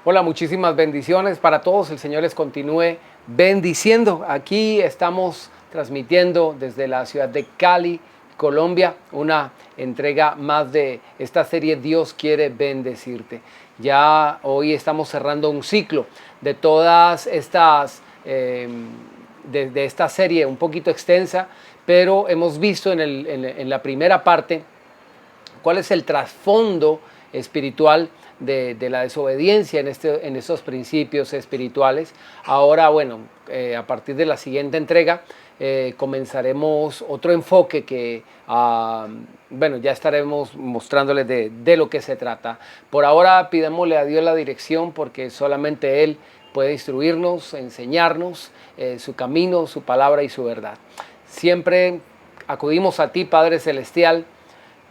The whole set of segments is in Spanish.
Hola, muchísimas bendiciones para todos. El Señor les continúe bendiciendo. Aquí estamos transmitiendo desde la ciudad de Cali, Colombia, una entrega más de esta serie Dios quiere bendecirte. Ya hoy estamos cerrando un ciclo de todas estas, de esta serie un poquito extensa, pero hemos visto en la primera parte cuál es el trasfondo espiritual de la desobediencia en estos principios espirituales. Ahora, bueno, a partir de la siguiente entrega comenzaremos otro enfoque que, bueno, ya estaremos mostrándoles de lo que se trata. Por ahora pidémosle a Dios la dirección porque solamente Él puede instruirnos, enseñarnos su camino, su palabra y su verdad. Siempre acudimos a ti, Padre Celestial,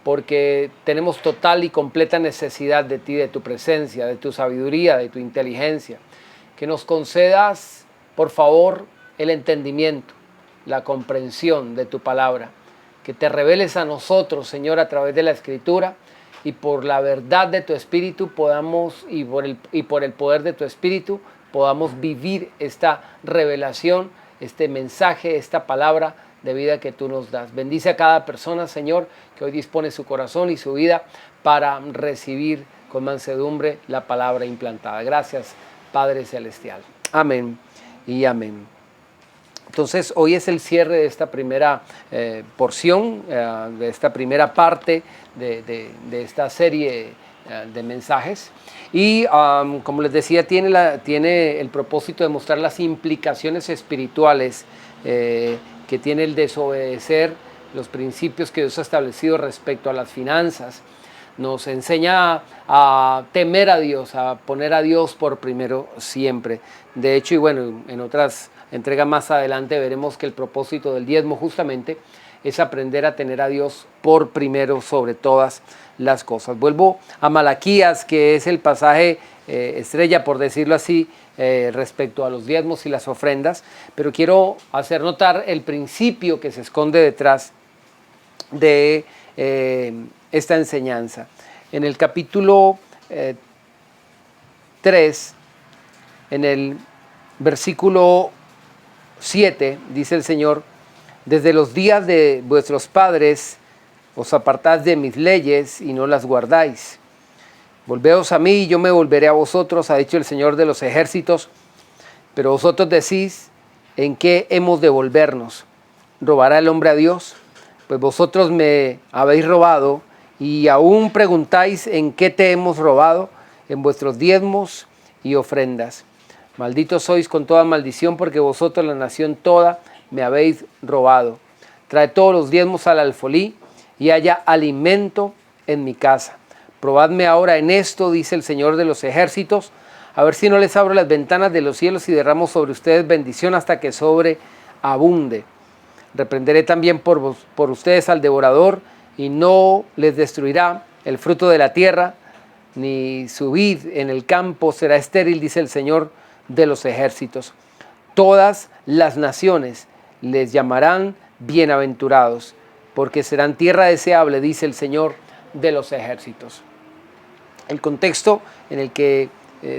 porque tenemos total y completa necesidad de ti, de tu presencia, de tu sabiduría, de tu inteligencia. Que nos concedas, por favor, el entendimiento, la comprensión de tu palabra. Que te reveles a nosotros, Señor, a través de la Escritura, y por la verdad de tu Espíritu podamos, y por el poder de tu Espíritu, podamos vivir esta revelación, este mensaje, esta palabra de vida que tú nos das. Bendice a cada persona, Señor, que hoy dispone su corazón y su vida para recibir con mansedumbre la palabra implantada. Gracias, Padre Celestial. Amén y amén. Entonces, hoy es el cierre de esta primera porción, de esta primera parte de esta serie de mensajes. Y como les decía, tiene el propósito de mostrar las implicaciones espirituales que tiene el desobedecer los principios que Dios ha establecido respecto a las finanzas. Nos enseña a temer a Dios, a poner a Dios por primero siempre. De hecho, y bueno, en otras entregas más adelante veremos que el propósito del diezmo justamente es aprender a tener a Dios por primero sobre todas las cosas. Vuelvo a Malaquías, que es el pasaje estrella, por decirlo así, respecto a los diezmos y las ofrendas, pero quiero hacer notar el principio que se esconde detrás de esta enseñanza. En el capítulo 3, en el versículo 7, dice el Señor: desde los días de vuestros padres os apartáis de mis leyes y no las guardáis. Volveos a mí y yo me volveré a vosotros, ha dicho el Señor de los ejércitos. Pero vosotros decís: ¿en qué hemos de volvernos? ¿Robará el hombre a Dios? Pues vosotros me habéis robado y aún preguntáis: ¿en qué te hemos robado? En vuestros diezmos y ofrendas. Malditos sois con toda maldición, porque vosotros, la nación toda, me habéis robado. Traed todos los diezmos al alfolí y haya alimento en mi casa. Probadme ahora en esto, dice el Señor de los ejércitos, a ver si no les abro las ventanas de los cielos y derramo sobre ustedes bendición hasta que sobreabunde. Reprenderé también por ustedes al devorador, y no les destruirá el fruto de la tierra, ni su vid en el campo será estéril, dice el Señor de los ejércitos. Todas las naciones les llamarán bienaventurados, porque serán tierra deseable, dice el Señor de los ejércitos. El contexto en el que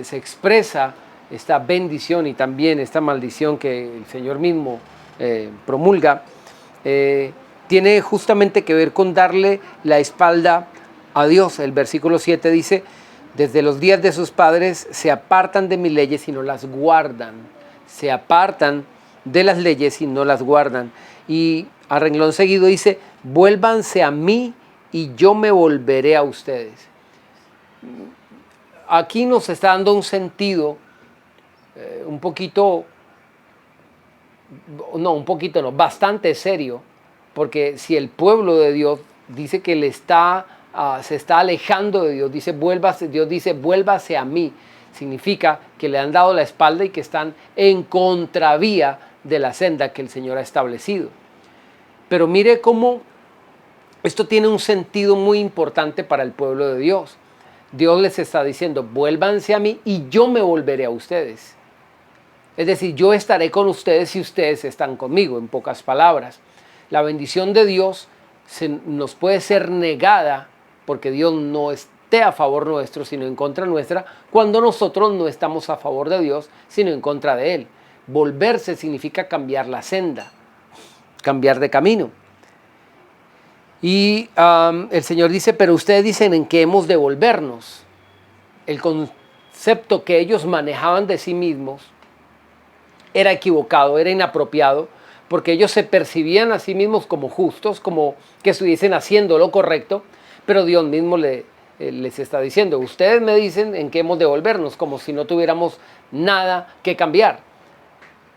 se expresa esta bendición y también esta maldición que el Señor mismo promulga, tiene justamente que ver con darle la espalda a Dios. El versículo 7 dice: desde los días de sus padres se apartan de mis leyes y no las guardan. Se apartan de las leyes y no las guardan. Y a renglón seguido dice: vuélvanse a mí y yo me volveré a ustedes. Aquí nos está dando un sentido bastante serio, porque si el pueblo de Dios dice que se está alejando de Dios, Dios dice: vuélvase a mí, significa que le han dado la espalda y que están en contravía de la senda que el Señor ha establecido. Pero mire cómo esto tiene un sentido muy importante para el pueblo de Dios. Dios les está diciendo: vuélvanse a mí y yo me volveré a ustedes. Es decir, yo estaré con ustedes si ustedes están conmigo, en pocas palabras. La bendición de Dios nos puede ser negada porque Dios no esté a favor nuestro, sino en contra nuestra, cuando nosotros no estamos a favor de Dios, sino en contra de Él. Volverse significa cambiar la senda, cambiar de camino. Y el Señor dice, pero ustedes dicen en que hemos de volvernos. El concepto que ellos manejaban de sí mismos era equivocado, era inapropiado, porque ellos se percibían a sí mismos como justos, como que estuviesen haciendo lo correcto, pero Dios mismo les está diciendo, ustedes me dicen en qué hemos de volvernos, como si no tuviéramos nada que cambiar.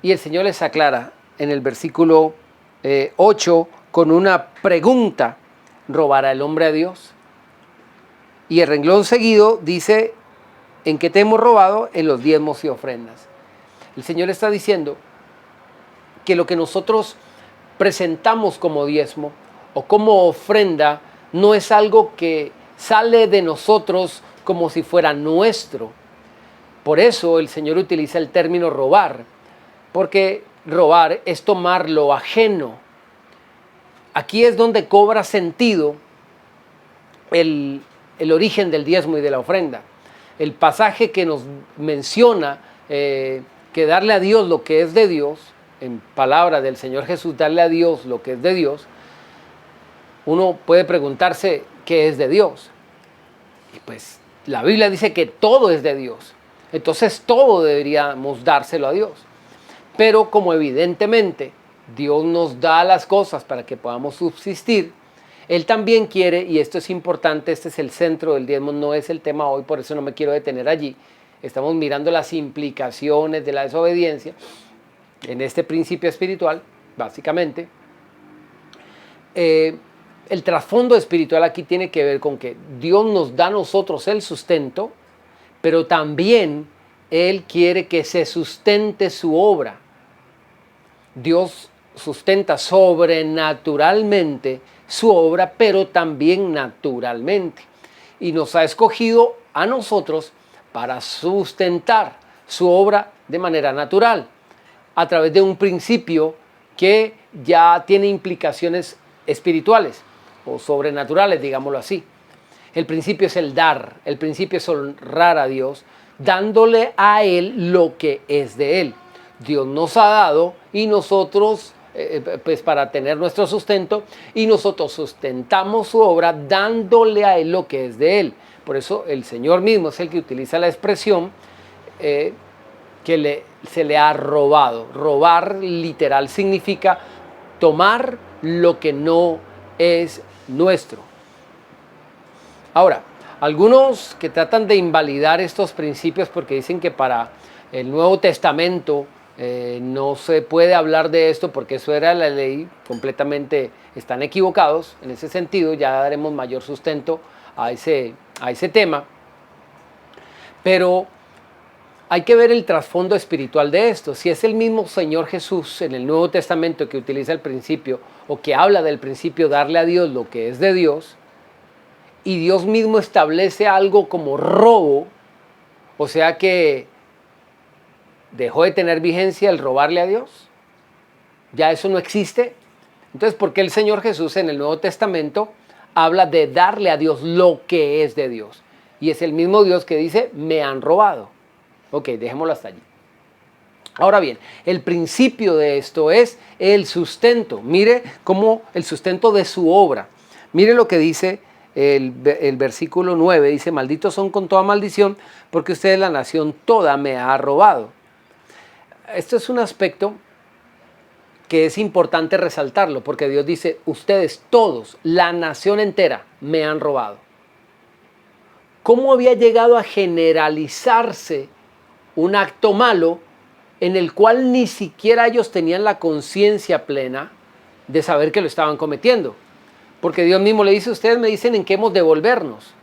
Y el Señor les aclara en el versículo 8 con una pregunta, ¿robará el hombre a Dios? Y el renglón seguido dice, ¿en qué te hemos robado? En los diezmos y ofrendas. El Señor está diciendo que lo que nosotros presentamos como diezmo o como ofrenda no es algo que sale de nosotros como si fuera nuestro. Por eso el Señor utiliza el término robar, porque robar es tomar lo ajeno. Aquí es donde cobra sentido el origen del diezmo y de la ofrenda. El pasaje que nos menciona que darle a Dios lo que es de Dios, en palabra del Señor Jesús, darle a Dios lo que es de Dios, uno puede preguntarse qué es de Dios. Y pues la Biblia dice que todo es de Dios. Entonces todo deberíamos dárselo a Dios. Pero como evidentemente Dios nos da las cosas para que podamos subsistir, Él también quiere, y esto es importante, este es el centro del diezmo, no es el tema hoy, por eso no me quiero detener allí. Estamos mirando las implicaciones de la desobediencia en este principio espiritual, básicamente. El trasfondo espiritual aquí tiene que ver con que Dios nos da a nosotros el sustento, pero también Él quiere que se sustente su obra. Dios sustenta sobrenaturalmente su obra, pero también naturalmente. Y nos ha escogido a nosotros para sustentar su obra de manera natural, a través de un principio que ya tiene implicaciones espirituales o sobrenaturales, digámoslo así. El principio es el dar, el principio es honrar a Dios, dándole a Él lo que es de Él. Dios nos ha dado y nosotros, pues para tener nuestro sustento, y nosotros sustentamos su obra dándole a Él lo que es de Él. Por eso el Señor mismo es el que utiliza la expresión que se le ha robado. Robar literal significa tomar lo que no es nuestro. Ahora, algunos que tratan de invalidar estos principios porque dicen que para el Nuevo Testamento no se puede hablar de esto porque eso era la ley, completamente están equivocados en ese sentido. Ya daremos mayor sustento a ese tema, pero hay que ver el trasfondo espiritual de esto. Si es el mismo Señor Jesús en el Nuevo Testamento que utiliza el principio o que habla del principio darle a Dios lo que es de Dios, y Dios mismo establece algo como robo, o sea que dejó de tener vigencia el robarle a Dios, ya eso no existe. Entonces, ¿por qué el Señor Jesús en el Nuevo Testamento habla de darle a Dios lo que es de Dios? Y es el mismo Dios que dice, me han robado. Ok, dejémoslo hasta allí. Ahora bien, el principio de esto es el sustento. Mire cómo el sustento de su obra. Mire lo que dice el versículo 9. Dice, malditos son con toda maldición, porque ustedes, la nación toda, me ha robado. Esto es un aspecto que es importante resaltarlo, porque Dios dice, ustedes todos, la nación entera, me han robado. ¿Cómo había llegado a generalizarse un acto malo en el cual ni siquiera ellos tenían la conciencia plena de saber que lo estaban cometiendo? Porque Dios mismo le dice, ustedes me dicen en qué hemos de volvernos.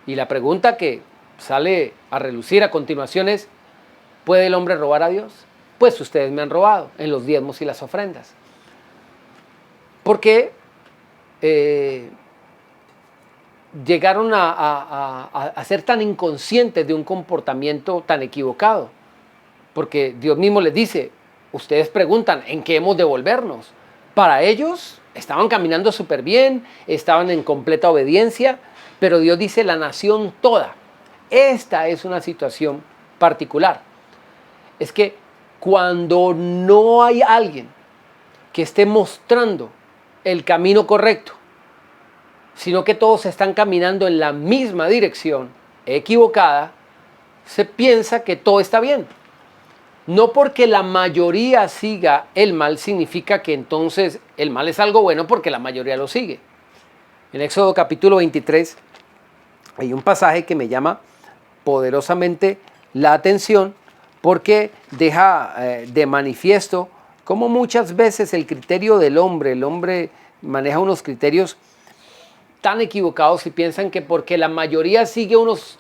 Y la pregunta que sale a relucir a continuación es, ¿puede el hombre robar a Dios? Pues ustedes me han robado en los diezmos y las ofrendas. Porque llegaron a ser tan inconscientes de un comportamiento tan equivocado. Porque Dios mismo les dice, ustedes preguntan, ¿en qué hemos de volvernos? Para ellos estaban caminando súper bien, estaban en completa obediencia, pero Dios dice la nación toda. Esta es una situación particular. Es que cuando no hay alguien que esté mostrando el camino correcto, sino que todos están caminando en la misma dirección, equivocada, se piensa que todo está bien. No porque la mayoría siga el mal significa que entonces el mal es algo bueno porque la mayoría lo sigue. En Éxodo capítulo 23 hay un pasaje que me llama poderosamente la atención porque deja de manifiesto cómo muchas veces el criterio del hombre, el hombre maneja unos criterios tan equivocados y piensan que porque la mayoría sigue unos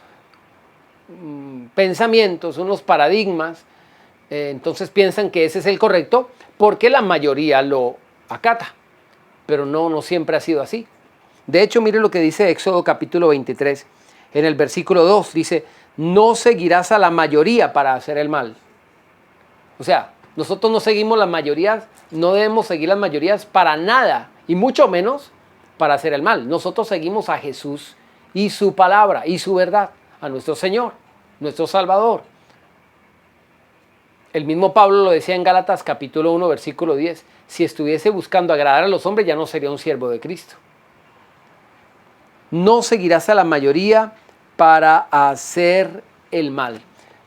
pensamientos, unos paradigmas, entonces piensan que ese es el correcto porque la mayoría lo acata. Pero no siempre ha sido así. De hecho, mire lo que dice Éxodo capítulo 23. En el versículo 2 dice, no seguirás a la mayoría para hacer el mal. O sea, nosotros no seguimos las mayorías, no debemos seguir las mayorías para nada, y mucho menos para hacer el mal. Nosotros seguimos a Jesús y su palabra y su verdad, a nuestro Señor, nuestro Salvador. El mismo Pablo lo decía en Gálatas capítulo 1, versículo 10. Si estuviese buscando agradar a los hombres, ya no sería un siervo de Cristo. No seguirás a la mayoría para hacer el mal.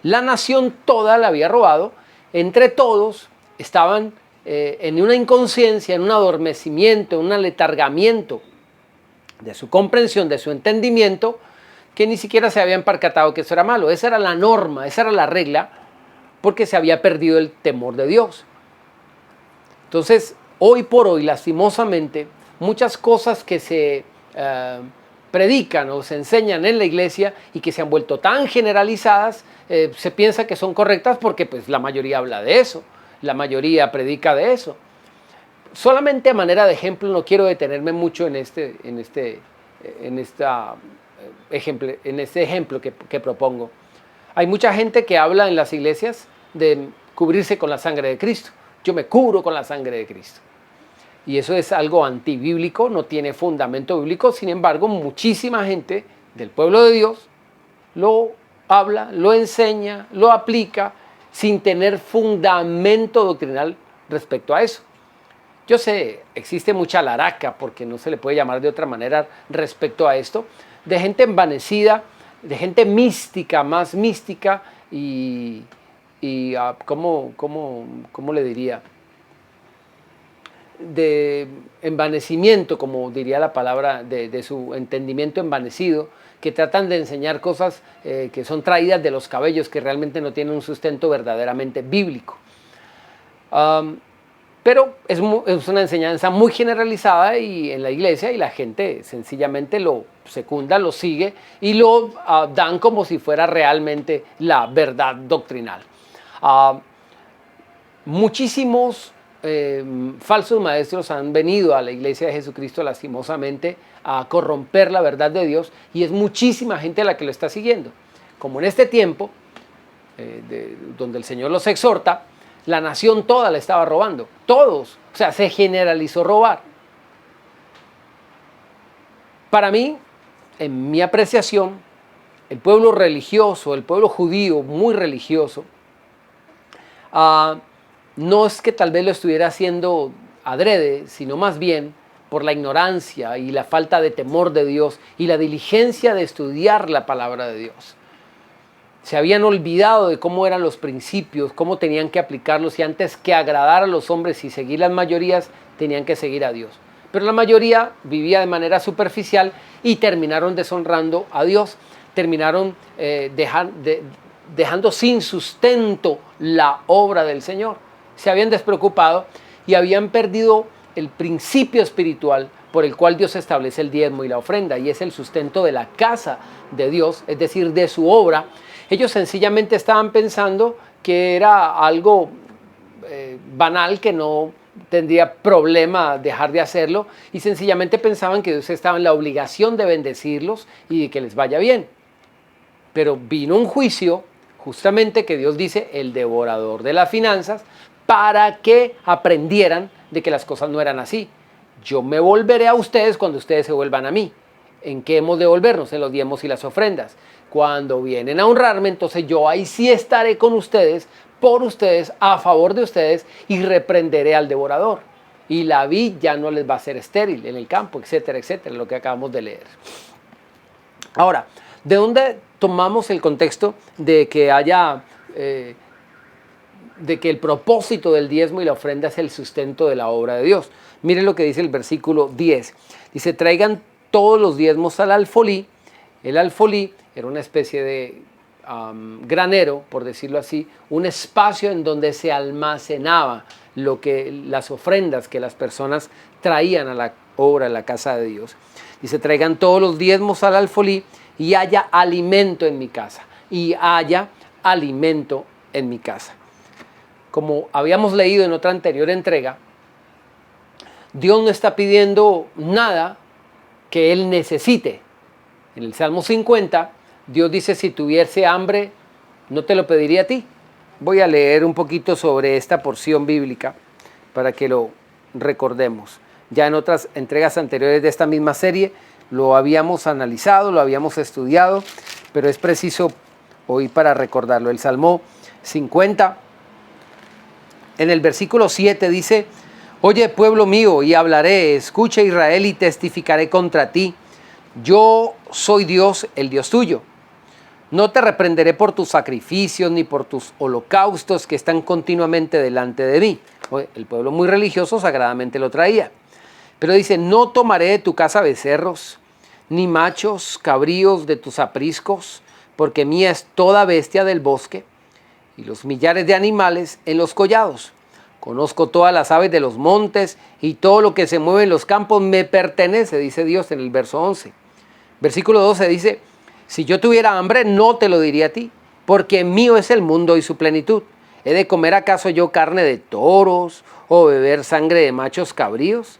La nación toda la había robado. Entre todos estaban en una inconsciencia, en un adormecimiento, en un aletargamiento de su comprensión, de su entendimiento, que ni siquiera se habían percatado que eso era malo. Esa era la norma, esa era la regla, porque se había perdido el temor de Dios. Entonces, hoy por hoy, lastimosamente, muchas cosas que se predican o se enseñan en la iglesia y que se han vuelto tan generalizadas, se piensa que son correctas porque pues, la mayoría habla de eso, la mayoría predica de eso. Solamente a manera de ejemplo, no quiero detenerme mucho en este ejemplo que propongo. Hay mucha gente que habla en las iglesias de cubrirse con la sangre de Cristo. Yo me cubro con la sangre de Cristo. Y eso es algo antibíblico, no tiene fundamento bíblico. Sin embargo, muchísima gente del pueblo de Dios lo habla, lo enseña, lo aplica sin tener fundamento doctrinal respecto a eso. Yo sé, existe mucha laraca, porque no se le puede llamar de otra manera respecto a esto, de gente envanecida, de gente mística, más mística y ¿cómo le diría? De envanecimiento, como diría la palabra, de su entendimiento envanecido, que tratan de enseñar cosas que son traídas de los cabellos, que realmente no tienen un sustento verdaderamente bíblico. Pero es una enseñanza muy generalizada y en la iglesia, y la gente sencillamente lo secunda, lo sigue y lo dan como si fuera realmente la verdad doctrinal. Muchísimos falsos maestros han venido a la iglesia de Jesucristo lastimosamente a corromper la verdad de Dios, y es muchísima gente la que lo está siguiendo. Como en este tiempo, donde el Señor los exhorta, la nación toda le estaba robando, todos, o sea, se generalizó robar. Para mí, en mi apreciación, el pueblo religioso, el pueblo judío muy religioso, no es que tal vez lo estuviera haciendo adrede, sino más bien por la ignorancia y la falta de temor de Dios y la diligencia de estudiar la palabra de Dios. Se habían olvidado de cómo eran los principios, cómo tenían que aplicarlos, y antes que agradar a los hombres y seguir las mayorías, tenían que seguir a Dios. Pero la mayoría vivía de manera superficial y terminaron deshonrando a Dios, terminaron dejando sin sustento la obra del Señor. Se habían despreocupado y habían perdido el principio espiritual por el cual Dios establece el diezmo y la ofrenda, y es el sustento de la casa de Dios, es decir, de su obra. Ellos sencillamente estaban pensando que era algo banal, que no tendría problema dejar de hacerlo, y sencillamente pensaban que Dios estaba en la obligación de bendecirlos y de que les vaya bien. Pero vino un juicio, justamente, que Dios dice, el devorador de las finanzas, para que aprendieran de que las cosas no eran así. Yo me volveré a ustedes cuando ustedes se vuelvan a mí. ¿En qué hemos de devolvernos? En los diezmos y las ofrendas. Cuando vienen a honrarme, entonces yo ahí sí estaré con ustedes, por ustedes, a favor de ustedes, y reprenderé al devorador. Y la vid ya no les va a ser estéril en el campo, etcétera, etcétera, lo que acabamos de leer. Ahora, ¿de dónde tomamos el contexto de que haya, de que el propósito del diezmo y la ofrenda es el sustento de la obra de Dios? Miren lo que dice el versículo 10. Dice, traigan todos los diezmos al alfolí. El alfolí era una especie de granero, por decirlo así, un espacio en donde se almacenaba las ofrendas que las personas traían a la obra, a la casa de Dios. Dice, traigan todos los diezmos al alfolí y haya alimento en mi casa. Y haya alimento en mi casa. Como habíamos leído en otra anterior entrega, Dios no está pidiendo nada que Él necesite. En el Salmo 50, Dios dice, si tuviese hambre, no te lo pediría a ti. Voy a leer un poquito sobre esta porción bíblica para que lo recordemos. Ya en otras entregas anteriores de esta misma serie lo habíamos analizado, lo habíamos estudiado, pero es preciso hoy para recordarlo. El Salmo 50, en el versículo 7 dice, oye pueblo mío, y hablaré, escucha Israel, y testificaré contra ti. Yo soy Dios, el Dios tuyo. No te reprenderé por tus sacrificios ni por tus holocaustos que están continuamente delante de mí. El pueblo muy religioso sagradamente lo traía. Pero dice, no tomaré de tu casa becerros, ni machos cabríos de tus apriscos, porque mía es toda bestia del bosque y los millares de animales en los collados. Conozco todas las aves de los montes y todo lo que se mueve en los campos me pertenece, dice Dios en el verso 11. Versículo 12 dice, si yo tuviera hambre no te lo diría a ti, porque mío es el mundo y su plenitud. ¿He de comer acaso yo carne de toros o beber sangre de machos cabríos?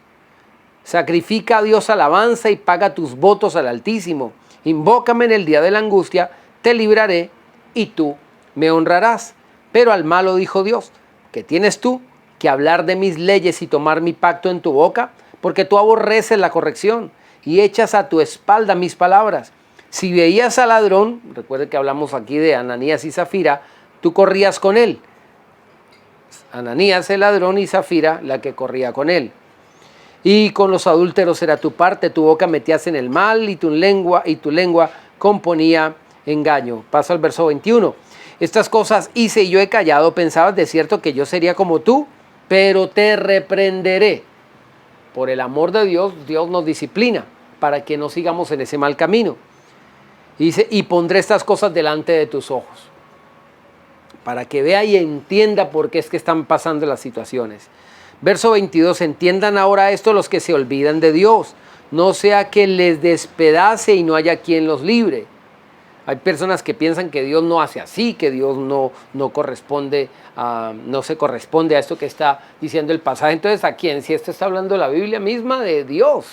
Sacrifica a Dios alabanza y paga tus votos al Altísimo. Invócame en el día de la angustia, te libraré y tú me honrarás. Pero al malo dijo Dios, ¿qué tienes tú que hablar de mis leyes y tomar mi pacto en tu boca? Porque tú aborreces la corrección y echas a tu espalda mis palabras. Si veías al ladrón, recuerde que hablamos aquí de Ananías y Zafira, tú corrías con él. Ananías el ladrón y Zafira la que corría con él. Y con los adúlteros era tu parte, tu boca metías en el mal y tu lengua componía engaño. Paso al verso 21. Estas cosas hice y yo he callado, pensabas de cierto que yo sería como tú, pero te reprenderé. Por el amor de Dios, Dios nos disciplina para que no sigamos en ese mal camino. Y dice, y pondré estas cosas delante de tus ojos, para que vea y entienda por qué es que están pasando las situaciones. Verso 22, entiendan ahora esto los que se olvidan de Dios, no sea que les despedace y no haya quien los libre. Hay personas que piensan que Dios no hace así, que Dios no se corresponde a esto que está diciendo el pasaje. Entonces, ¿a quién? Si esto está hablando la Biblia misma de Dios.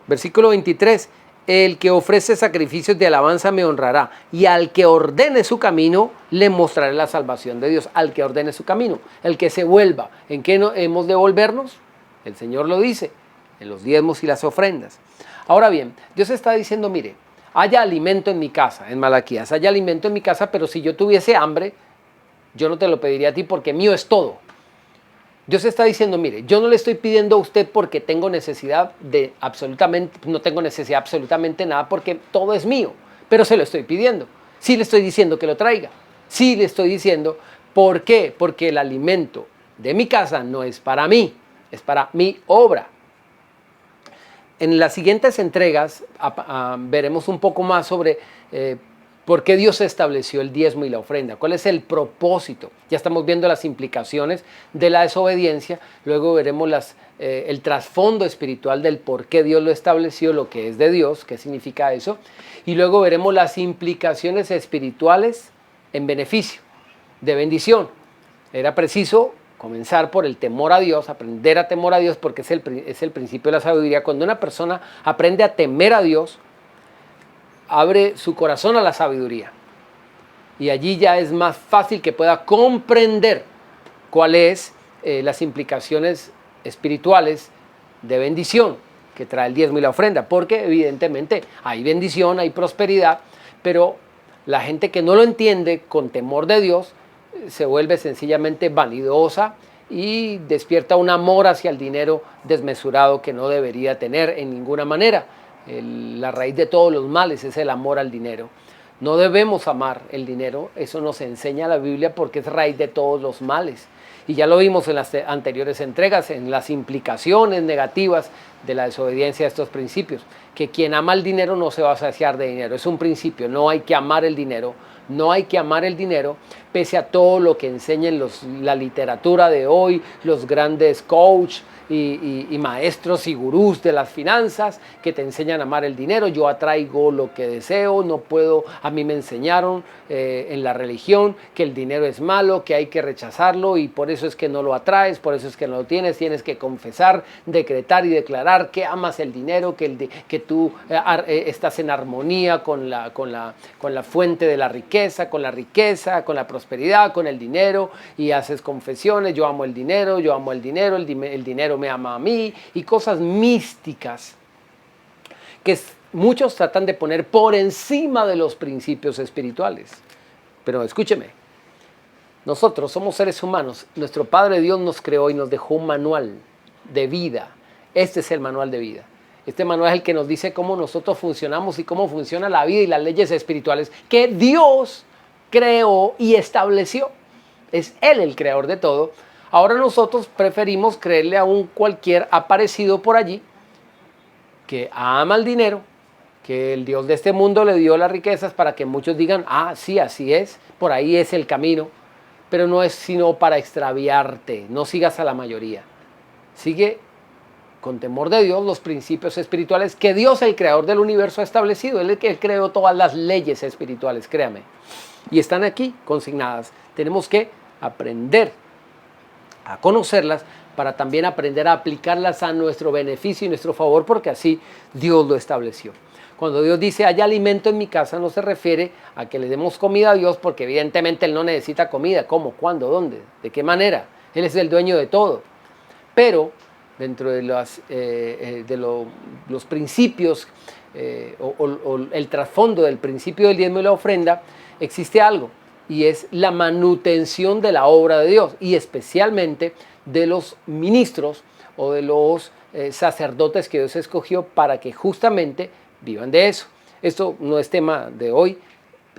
Versículo 23, el que ofrece sacrificios de alabanza me honrará, y al que ordene su camino le mostraré la salvación de Dios. Al que ordene su camino, el que se vuelva. ¿En qué hemos de volvernos? El Señor lo dice, en los diezmos y las ofrendas. Ahora bien, Dios está diciendo, mire, haya alimento en mi casa, en Malaquías, haya alimento en mi casa, pero si yo tuviese hambre, yo no te lo pediría a ti porque mío es todo. Dios está diciendo, mire, yo no le estoy pidiendo a usted porque tengo necesidad de no tengo necesidad de absolutamente nada porque todo es mío, pero se lo estoy pidiendo. Sí le estoy diciendo que lo traiga. Sí le estoy diciendo, ¿por qué? Porque el alimento de mi casa no es para mí, es para mi obra. En las siguientes entregas veremos un poco más sobre por qué Dios estableció el diezmo y la ofrenda, cuál es el propósito. Ya estamos viendo las implicaciones de la desobediencia, luego veremos el trasfondo espiritual del por qué Dios lo estableció, lo que es de Dios, qué significa eso, y luego veremos las implicaciones espirituales en beneficio, de bendición. Era preciso comenzar por el temor a Dios, aprender a temor a Dios, porque es el principio de la sabiduría. Cuando una persona aprende a temer a Dios, abre su corazón a la sabiduría. Y allí ya es más fácil que pueda comprender cuáles las implicaciones espirituales de bendición. que trae el diezmo y la ofrenda, porque evidentemente hay bendición, hay prosperidad, pero la gente que no lo entiende con temor de Dios se vuelve sencillamente vanidosa y despierta un amor hacia el dinero desmesurado que no debería tener en ninguna manera. La raíz de todos los males es el amor al dinero. No debemos amar el dinero, eso nos enseña la Biblia porque es raíz de todos los males. Y ya lo vimos en las anteriores entregas, en las implicaciones negativas de la desobediencia a estos principios. Que quien ama el dinero no se va a saciar de dinero, es un principio, no hay que amar el dinero. No hay que amar el dinero, pese a todo lo que enseñen la literatura de hoy, los grandes coach y maestros y gurús de las finanzas que te enseñan a amar el dinero. Yo atraigo lo que deseo, no puedo, a mí me enseñaron en la religión que el dinero es malo, que hay que rechazarlo y por eso es que no lo atraes, por eso es que no lo tienes, tienes que confesar, decretar y declarar que amas el dinero, que tú estás en armonía con la fuente de la riqueza, con la prosperidad, con el dinero y haces confesiones, yo amo el dinero, el dinero me ama a mí y cosas místicas que muchos tratan de poner por encima de los principios espirituales. Pero escúcheme, nosotros somos seres humanos, nuestro Padre Dios nos creó y nos dejó un manual de vida. Este es el manual de vida. Este manual es el que nos dice cómo nosotros funcionamos y cómo funciona la vida y las leyes espirituales que Dios creó y estableció. Es Él el creador de todo. Ahora nosotros preferimos creerle a un cualquier aparecido por allí que ama el dinero, que el Dios de este mundo le dio las riquezas para que muchos digan, ah, sí, así es, por ahí es el camino, pero no es sino para extraviarte, no sigas a la mayoría. Sigue con temor de Dios los principios espirituales que Dios, el creador del universo, ha establecido. Él es el que creó todas las leyes espirituales, créame. Y están aquí consignadas. Tenemos que aprender a conocerlas para también aprender a aplicarlas a nuestro beneficio y nuestro favor, porque así Dios lo estableció. Cuando Dios dice haya alimento en mi casa, no se refiere a que le demos comida a Dios, porque evidentemente Él no necesita comida. ¿Cómo? ¿Cuándo? ¿Dónde? ¿De qué manera? Él es el dueño de todo. Pero dentro de los principios o el trasfondo del principio del diezmo y la ofrenda, existe algo, y es la manutención de la obra de Dios, y especialmente de los ministros o de los sacerdotes que Dios escogió para que justamente vivan de eso. Esto no es tema de hoy.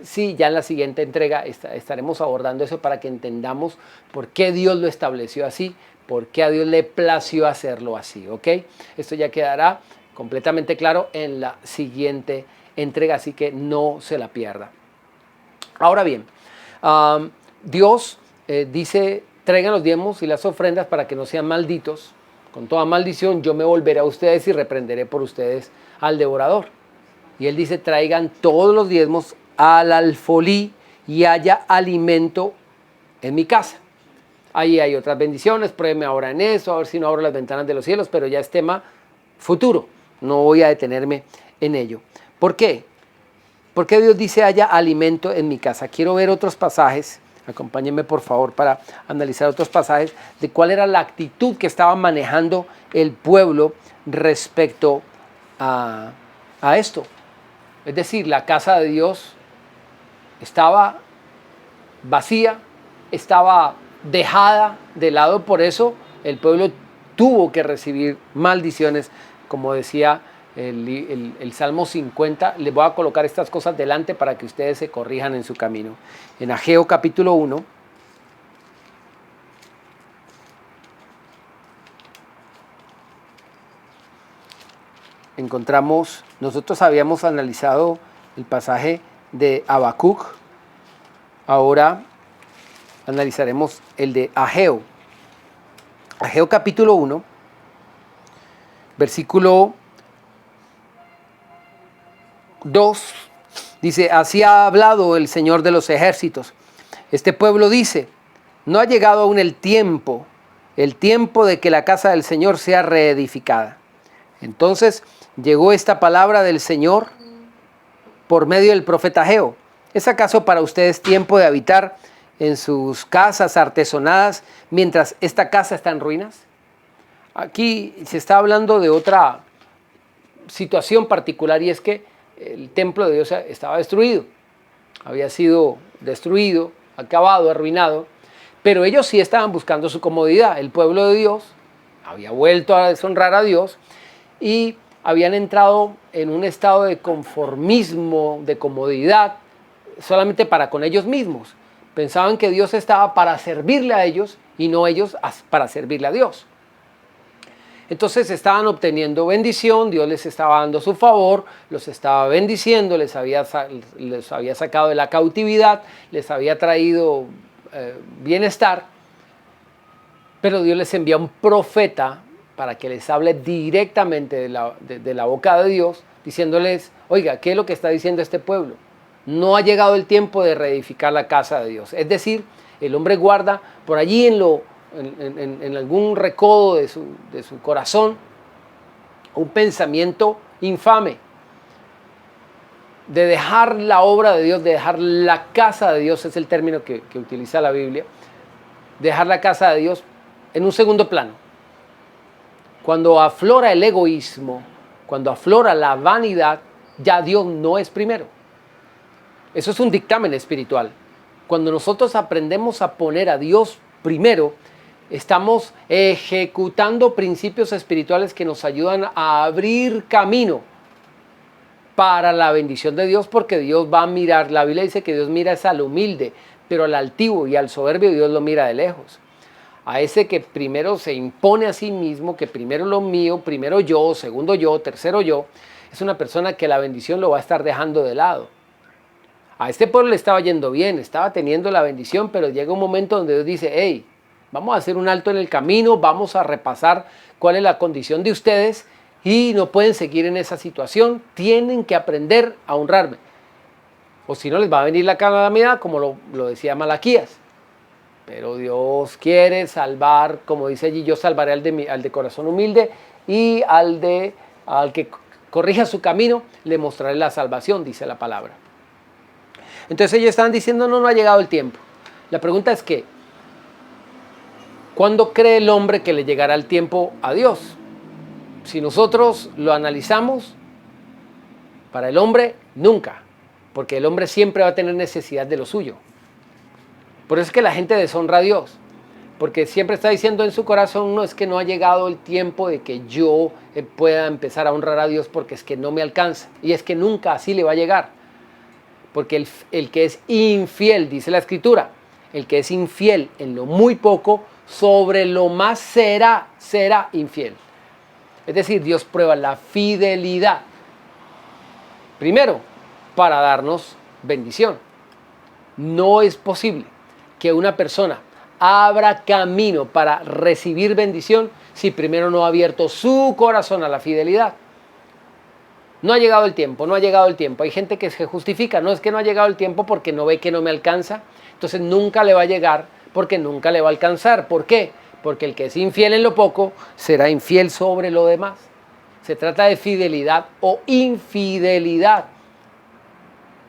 Sí, ya en la siguiente entrega estaremos abordando eso para que entendamos por qué Dios lo estableció así, por qué a Dios le plació hacerlo así, ¿ok? Esto ya quedará completamente claro en la siguiente entrega, así que no se la pierda. Ahora bien, Dios dice, traigan los diezmos y las ofrendas para que no sean malditos. Con toda maldición yo me volveré a ustedes y reprenderé por ustedes al devorador. Y Él dice, traigan todos los diezmos al alfolí y haya alimento en mi casa. Ahí hay otras bendiciones, pruébeme ahora en eso, a ver si no abro las ventanas de los cielos, pero ya es tema futuro, no voy a detenerme en ello. ¿Por qué? ¿Por qué Dios dice haya alimento en mi casa? Quiero ver otros pasajes, acompáñenme por favor para analizar otros pasajes de cuál era la actitud que estaba manejando el pueblo respecto a esto. Es decir, la casa de Dios estaba vacía, estaba dejada de lado, por eso el pueblo tuvo que recibir maldiciones, como decía el Salmo 50. Les voy a colocar estas cosas delante para que ustedes se corrijan en su camino. En Ageo capítulo 1, encontramos, nosotros habíamos analizado el pasaje de Habacuc, ahora analizaremos el de Ageo. Ageo capítulo 1, versículo 2, dice, así ha hablado el Señor de los ejércitos. Este pueblo dice, no ha llegado aún el tiempo de que la casa del Señor sea reedificada. Entonces llegó esta palabra del Señor por medio del profeta Ageo. ¿Es acaso para ustedes tiempo de habitar en sus casas artesonadas mientras esta casa está en ruinas? Aquí se está hablando de otra situación particular, y es que el templo de Dios estaba destruido, había sido destruido, acabado, arruinado, pero ellos sí estaban buscando su comodidad. El pueblo de Dios había vuelto a deshonrar a Dios y habían entrado en un estado de conformismo, de comodidad, solamente para con ellos mismos. Pensaban que Dios estaba para servirle a ellos y no ellos para servirle a Dios. Entonces estaban obteniendo bendición, Dios les estaba dando su favor, los estaba bendiciendo, les había sacado de la cautividad, les había traído bienestar, pero Dios les envía un profeta para que les hable directamente de la boca de Dios, diciéndoles, oiga, ¿qué es lo que está diciendo este pueblo? No ha llegado el tiempo de reedificar la casa de Dios. Es decir, el hombre guarda por allí en algún recodo de su corazón un pensamiento infame de dejar la obra de Dios, de dejar la casa de Dios, es el término que utiliza la Biblia, dejar la casa de Dios en un segundo plano. Cuando aflora el egoísmo, cuando aflora la vanidad, ya Dios no es primero. Eso es un dictamen espiritual. Cuando nosotros aprendemos a poner a Dios primero, estamos ejecutando principios espirituales que nos ayudan a abrir camino para la bendición de Dios, porque Dios va a mirar, la Biblia dice que Dios mira es al humilde, pero al altivo y al soberbio Dios lo mira de lejos. A ese que primero se impone a sí mismo, que primero lo mío, primero yo, segundo yo, tercero yo, es una persona que la bendición lo va a estar dejando de lado. A este pueblo le estaba yendo bien, estaba teniendo la bendición, pero llega un momento donde Dios dice, hey, vamos a hacer un alto en el camino, vamos a repasar cuál es la condición de ustedes y no pueden seguir en esa situación, tienen que aprender a honrarme. O si no les va a venir la calamidad, como lo decía Malaquías. Pero Dios quiere salvar, como dice allí, yo salvaré al de corazón humilde y al que corrija su camino, le mostraré la salvación, dice la palabra. Entonces ellos estaban diciendo, no ha llegado el tiempo. La pregunta es que, ¿cuándo cree el hombre que le llegará el tiempo a Dios? Si nosotros lo analizamos, para el hombre, nunca. Porque el hombre siempre va a tener necesidad de lo suyo. Por eso es que la gente deshonra a Dios. Porque siempre está diciendo en su corazón, no, es que no ha llegado el tiempo de que yo pueda empezar a honrar a Dios porque es que no me alcanza. Y es que nunca así le va a llegar. Porque el que es infiel, dice la Escritura, el que es infiel en lo muy poco, sobre lo más será infiel. Es decir, Dios prueba la fidelidad. Primero, para darnos bendición. No es posible que una persona abra camino para recibir bendición si primero no ha abierto su corazón a la fidelidad. No ha llegado el tiempo, no ha llegado el tiempo. Hay gente que se justifica, no es que no ha llegado el tiempo porque no ve que no me alcanza, entonces nunca le va a llegar porque nunca le va a alcanzar. ¿Por qué? Porque el que es infiel en lo poco será infiel sobre lo demás. Se trata de fidelidad o infidelidad.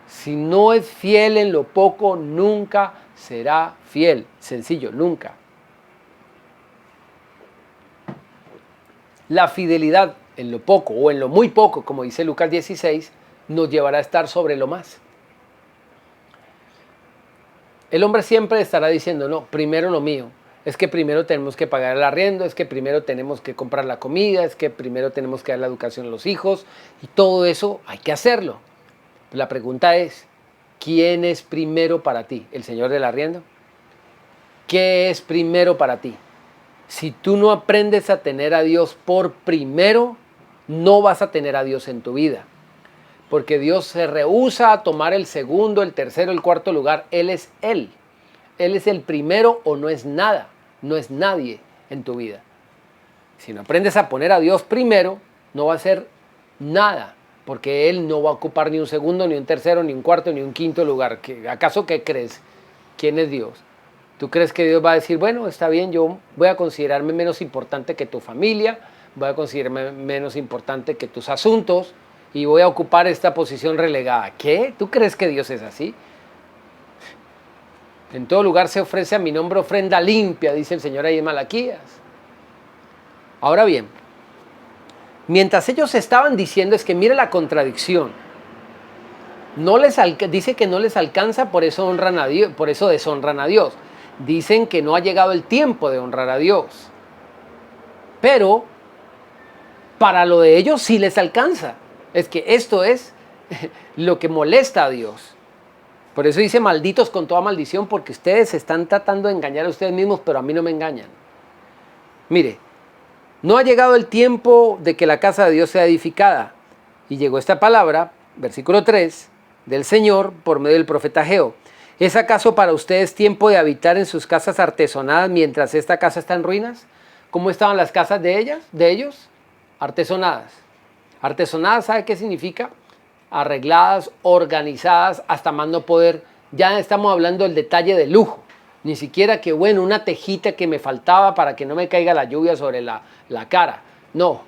Si no es fiel en lo poco, nunca será fiel. Sencillo, nunca. La fidelidad en lo poco o en lo muy poco, como dice Lucas 16, nos llevará a estar sobre lo más. El hombre siempre estará diciendo, no, primero lo mío. Es que primero tenemos que pagar el arriendo, es que primero tenemos que comprar la comida, es que primero tenemos que dar la educación a los hijos, y todo eso hay que hacerlo. La pregunta es, ¿quién es primero para ti? ¿El señor del arriendo? ¿Qué es primero para ti? Si tú no aprendes a tener a Dios por primero, no vas a tener a Dios en tu vida. Porque Dios se rehúsa a tomar el segundo, el tercero, el cuarto lugar. Él es Él. Él es el primero o no es nada. No es nadie en tu vida. Si no aprendes a poner a Dios primero, no va a ser nada. Porque Él no va a ocupar ni un segundo, ni un tercero, ni un cuarto, ni un quinto lugar. ¿Acaso qué crees? ¿Quién es Dios? ¿Tú crees que Dios va a decir, bueno, está bien, yo voy a considerarme menos importante que tu familia, voy a considerarme menos importante que tus asuntos y voy a ocupar esta posición relegada? ¿Qué? ¿Tú crees que Dios es así? En todo lugar se ofrece a mi nombre ofrenda limpia, dice el Señor ahí en Malaquías. Ahora bien, Mientras ellos estaban diciendo, es que mire la contradicción, dice que no les alcanza, por eso honran a Dios, por eso deshonran a Dios. Dicen que no ha llegado el tiempo de honrar a Dios. Pero para lo de ellos sí les alcanza. Es que esto es lo que molesta a Dios. Por eso dice malditos con toda maldición, porque ustedes están tratando de engañar a ustedes mismos, pero a mí no me engañan. Mire, no ha llegado el tiempo de que la casa de Dios sea edificada. Y llegó esta palabra, versículo 3, del Señor por medio del profeta Ageo. ¿Es acaso para ustedes tiempo de habitar en sus casas artesonadas mientras esta casa está en ruinas? ¿Cómo estaban las casas de ellos? Artesonadas. Artesonadas, ¿sabe qué significa? Arregladas, organizadas, hasta más no poder. Ya estamos hablando del detalle de lujo. Ni siquiera que, bueno, una tejita que me faltaba para que no me caiga la lluvia sobre la cara. No,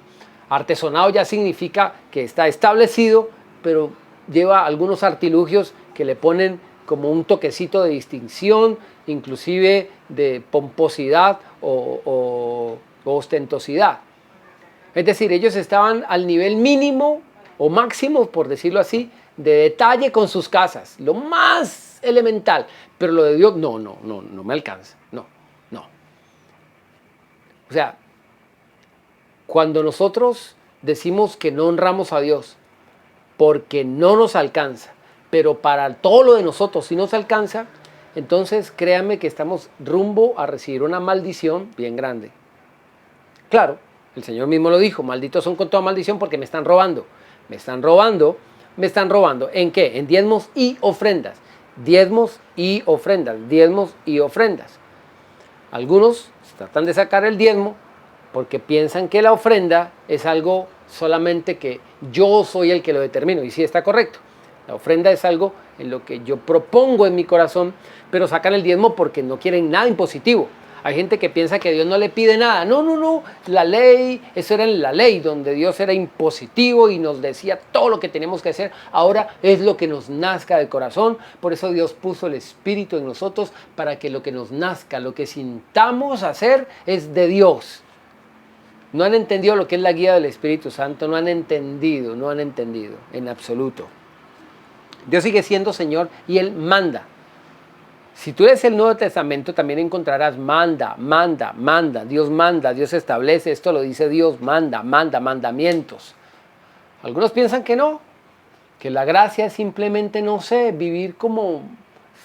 artesonado ya significa que está establecido, pero lleva algunos artilugios que le ponen como un toquecito de distinción, inclusive de pomposidad o ostentosidad. Es decir, ellos estaban al nivel mínimo o máximo, por decirlo así, de detalle con sus casas, lo más elemental, pero lo de Dios no me alcanza, no. O sea, cuando nosotros decimos que no honramos a Dios porque no nos alcanza, pero para todo lo de nosotros sí nos alcanza, entonces créanme que estamos rumbo a recibir una maldición bien grande. Claro, el Señor mismo lo dijo, malditos son con toda maldición porque me están robando. Me están robando. ¿En qué? En diezmos y ofrendas. Diezmos y ofrendas. Algunos tratan de sacar el diezmo porque piensan que la ofrenda es algo solamente que yo soy el que lo determino. Y sí, está correcto. La ofrenda es algo en lo que yo propongo en mi corazón, pero sacan el diezmo porque no quieren nada impositivo. Hay gente que piensa que Dios no le pide nada. No. La ley, eso era en la ley, donde Dios era impositivo y nos decía todo lo que tenemos que hacer. Ahora es lo que nos nazca del corazón. Por eso Dios puso el Espíritu en nosotros para que lo que nos nazca, lo que sintamos hacer es de Dios. No han entendido lo que es la guía del Espíritu Santo. No han entendido en absoluto. Dios sigue siendo Señor y Él manda. Si tú lees el Nuevo Testamento también encontrarás manda. Dios establece, esto lo dice Dios, manda, mandamientos. Algunos piensan que no, que la gracia es simplemente, no sé, vivir como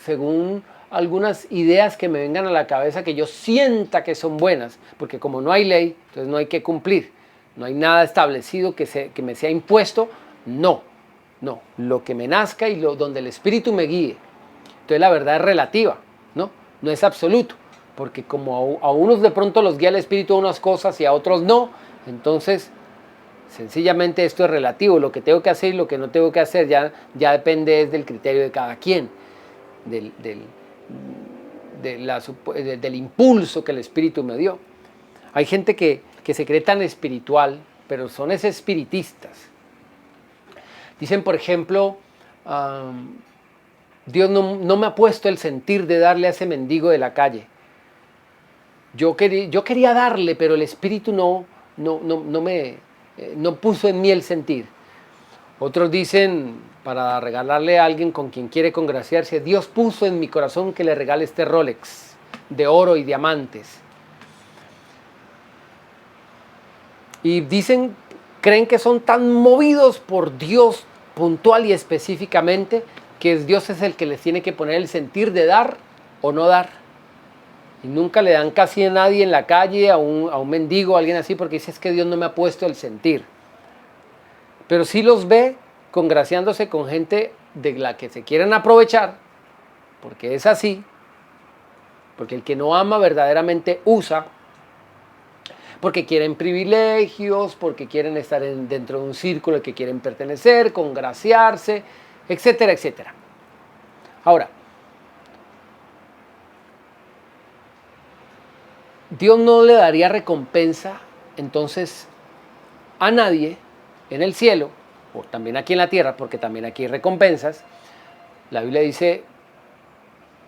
según algunas ideas que me vengan a la cabeza que yo sienta que son buenas, porque como no hay ley, entonces no hay que cumplir, no hay nada establecido que me sea impuesto, no, lo que me nazca y donde el Espíritu me guíe. Entonces la verdad es relativa, no es absoluto, porque como a unos de pronto los guía el Espíritu a unas cosas y a otros no, entonces sencillamente esto es relativo, lo que tengo que hacer y lo que no tengo que hacer ya depende del criterio de cada quien, del impulso que el Espíritu me dio. Hay gente que se cree tan espiritual, pero son espiritistas. Dicen, por ejemplo, Dios no me ha puesto el sentir de darle a ese mendigo de la calle. Yo quería darle, pero el Espíritu no puso en mí el sentir. Otros dicen, para regalarle a alguien con quien quiere congraciarse, Dios puso en mi corazón que le regale este Rolex de oro y diamantes. Y creen que son tan movidos por Dios puntual y específicamente, que Dios es el que les tiene que poner el sentir de dar o no dar. Y nunca le dan casi a nadie en la calle, a un mendigo, a alguien así, porque dice, es que Dios no me ha puesto el sentir. Pero sí los ve congraciándose con gente de la que se quieren aprovechar, porque es así, porque el que no ama verdaderamente usa, porque quieren privilegios, porque quieren estar dentro de un círculo al que quieren pertenecer, congraciarse, etcétera, etcétera. Ahora, Dios no le daría recompensa entonces a nadie en el cielo, o también aquí en la tierra, porque también aquí hay recompensas. La Biblia dice,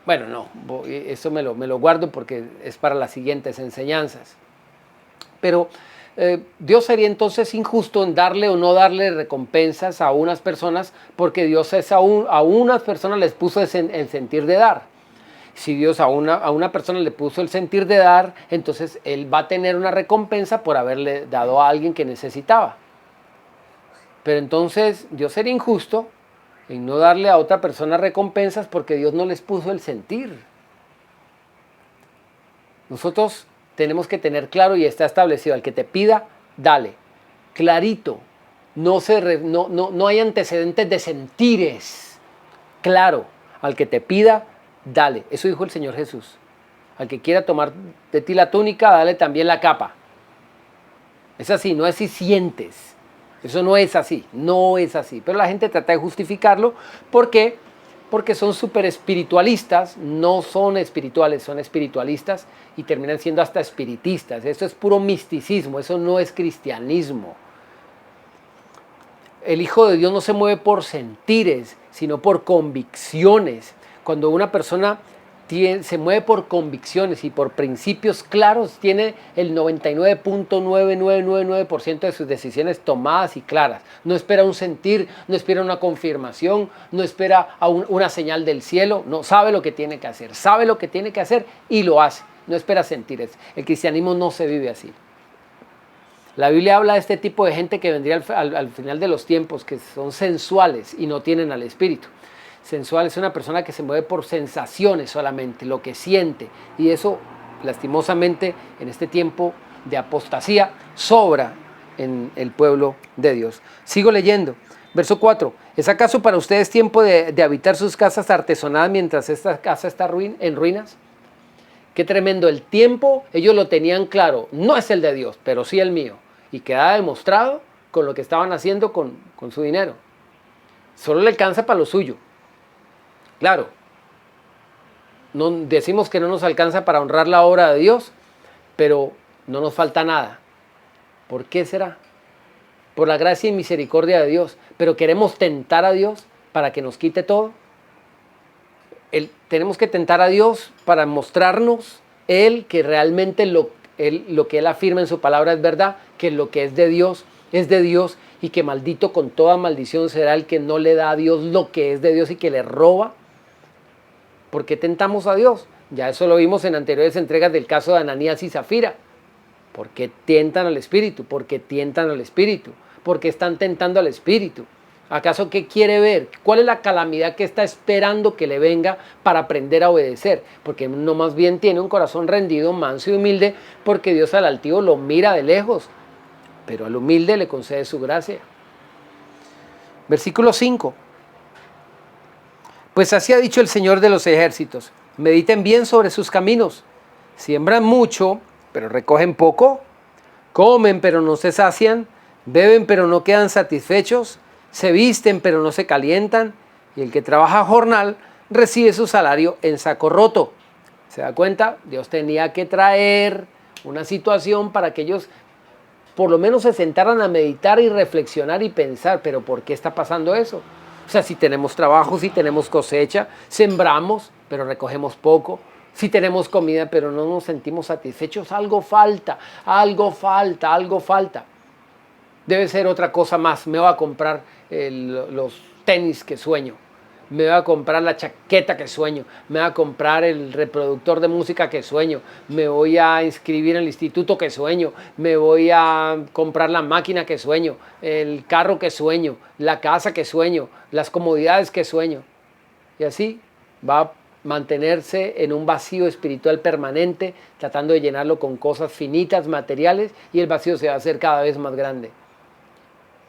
bueno, no, eso me lo guardo porque es para las siguientes enseñanzas. Pero Dios sería entonces injusto en darle o no darle recompensas a unas personas, porque Dios a unas personas les puso el sentir de dar. Si Dios a una persona le puso el sentir de dar, entonces Él va a tener una recompensa por haberle dado a alguien que necesitaba. Pero entonces Dios sería injusto en no darle a otra persona recompensas porque Dios no les puso el sentir. Nosotros tenemos que tener claro, y está establecido: al que te pida, dale. Clarito. No hay antecedentes de sentires. Claro. Al que te pida, dale. Eso dijo el Señor Jesús. Al que quiera tomar de ti la túnica, dale también la capa. Es así, no es si sientes. Eso no es así, no es así. Pero la gente trata de justificarlo. ¿Por qué? Porque son súper espiritualistas, no son espirituales, son espiritualistas y terminan siendo hasta espiritistas. Eso es puro misticismo, eso no es cristianismo. El Hijo de Dios no se mueve por sentires, sino por convicciones. Cuando una persona se mueve por convicciones y por principios claros, tiene el 99.9999% de sus decisiones tomadas y claras. No espera un sentir, no espera una confirmación, no espera una señal del cielo. No, sabe lo que tiene que hacer, sabe lo que tiene que hacer y lo hace. No espera sentires. El cristianismo no se vive así. La Biblia habla de este tipo de gente que vendría al final de los tiempos, que son sensuales y no tienen al Espíritu. Sensual es una persona que se mueve por sensaciones solamente, lo que siente. Y eso, lastimosamente, en este tiempo de apostasía, sobra en el pueblo de Dios. Sigo leyendo. Verso 4. ¿Es acaso para ustedes tiempo de habitar sus casas artesonadas mientras esta casa está en ruinas? Qué tremendo. El tiempo, ellos lo tenían claro. No es el de Dios, pero sí el mío. Y queda demostrado con lo que estaban haciendo con su dinero. Solo le alcanza para lo suyo. Claro, no, decimos que no nos alcanza para honrar la obra de Dios, pero no nos falta nada. ¿Por qué será? Por la gracia y misericordia de Dios. Pero queremos tentar a Dios para que nos quite todo. Tenemos que tentar a Dios para mostrarnos Él que realmente lo que Él afirma en su palabra es verdad, que lo que es de Dios y que maldito con toda maldición será el que no le da a Dios lo que es de Dios y que le roba. ¿Por qué tentamos a Dios? Ya eso lo vimos en anteriores entregas del caso de Ananías y Zafira. ¿Por qué tientan al Espíritu? ¿Por qué tientan al Espíritu? ¿Por qué están tentando al Espíritu? ¿Acaso qué quiere ver? ¿Cuál es la calamidad que está esperando que le venga para aprender a obedecer? Porque no, más bien tiene un corazón rendido, manso y humilde, porque Dios al altivo lo mira de lejos, pero al humilde le concede su gracia. Versículo 5. Pues así ha dicho el Señor de los ejércitos: mediten bien sobre sus caminos. Siembran mucho, pero recogen poco. Comen, pero no se sacian. Beben, pero no quedan satisfechos. Se visten, pero no se calientan. Y el que trabaja jornal recibe su salario en saco roto. ¿Se da cuenta? Dios tenía que traer una situación para que ellos por lo menos se sentaran a meditar y reflexionar y pensar, pero ¿por qué está pasando eso? O sea, si tenemos trabajo, si tenemos cosecha, sembramos, pero recogemos poco. Si tenemos comida, pero no nos sentimos satisfechos, algo falta, algo falta, algo falta. Debe ser otra cosa más. Me voy a comprar los tenis que sueño. Me voy a comprar la chaqueta que sueño. Me voy a comprar el reproductor de música que sueño. Me voy a inscribir en el instituto que sueño. Me voy a comprar la máquina que sueño. El carro que sueño. La casa que sueño. Las comodidades que sueño. Y así va a mantenerse en un vacío espiritual permanente, tratando de llenarlo con cosas finitas, materiales, y el vacío se va a hacer cada vez más grande.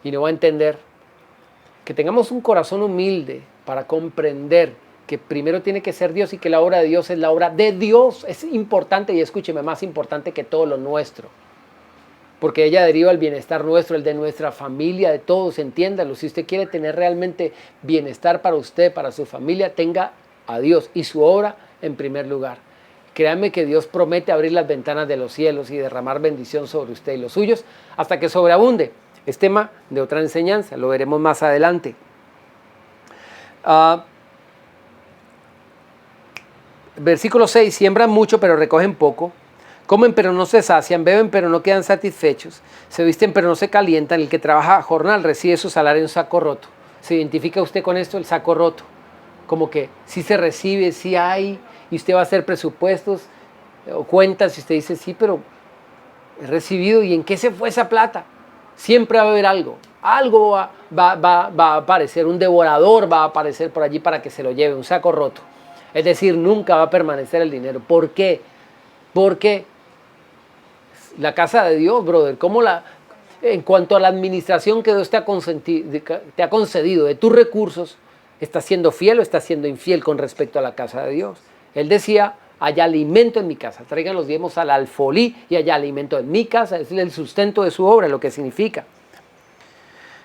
Y no va a entender. Que tengamos un corazón humilde para comprender que primero tiene que ser Dios y que la obra de Dios es la obra de Dios. Es importante, y escúcheme, más importante que todo lo nuestro. Porque ella deriva el bienestar nuestro, el de nuestra familia, de todos, entiéndalo. Si usted quiere tener realmente bienestar para usted, para su familia, tenga a Dios y su obra en primer lugar. Créanme que Dios promete abrir las ventanas de los cielos y derramar bendición sobre usted y los suyos hasta que sobreabunde. Es tema de otra enseñanza, lo veremos más adelante. Versículo 6, siembran mucho pero recogen poco, Comen pero no se sacian, beben pero no quedan satisfechos, se visten pero no se calientan, el que trabaja a jornal recibe su salario en un saco roto. ¿Se identifica usted con esto, el saco roto? Como que sí se recibe, sí hay, y usted va a hacer presupuestos o cuentas y usted dice, sí, pero he recibido, ¿y en qué se fue esa plata? Siempre va a haber algo va a aparecer, un devorador va a aparecer por allí para que se lo lleve, un saco roto. Es decir, nunca va a permanecer el dinero. ¿Por qué? Porque la casa de Dios, brother, en cuanto a la administración que Dios te ha concedido de tus recursos, ¿estás siendo fiel o estás siendo infiel con respecto a la casa de Dios? Él decía, haya alimento en mi casa, traigan los diezmos al alfolí y haya alimento en mi casa, es el sustento de su obra, lo que significa.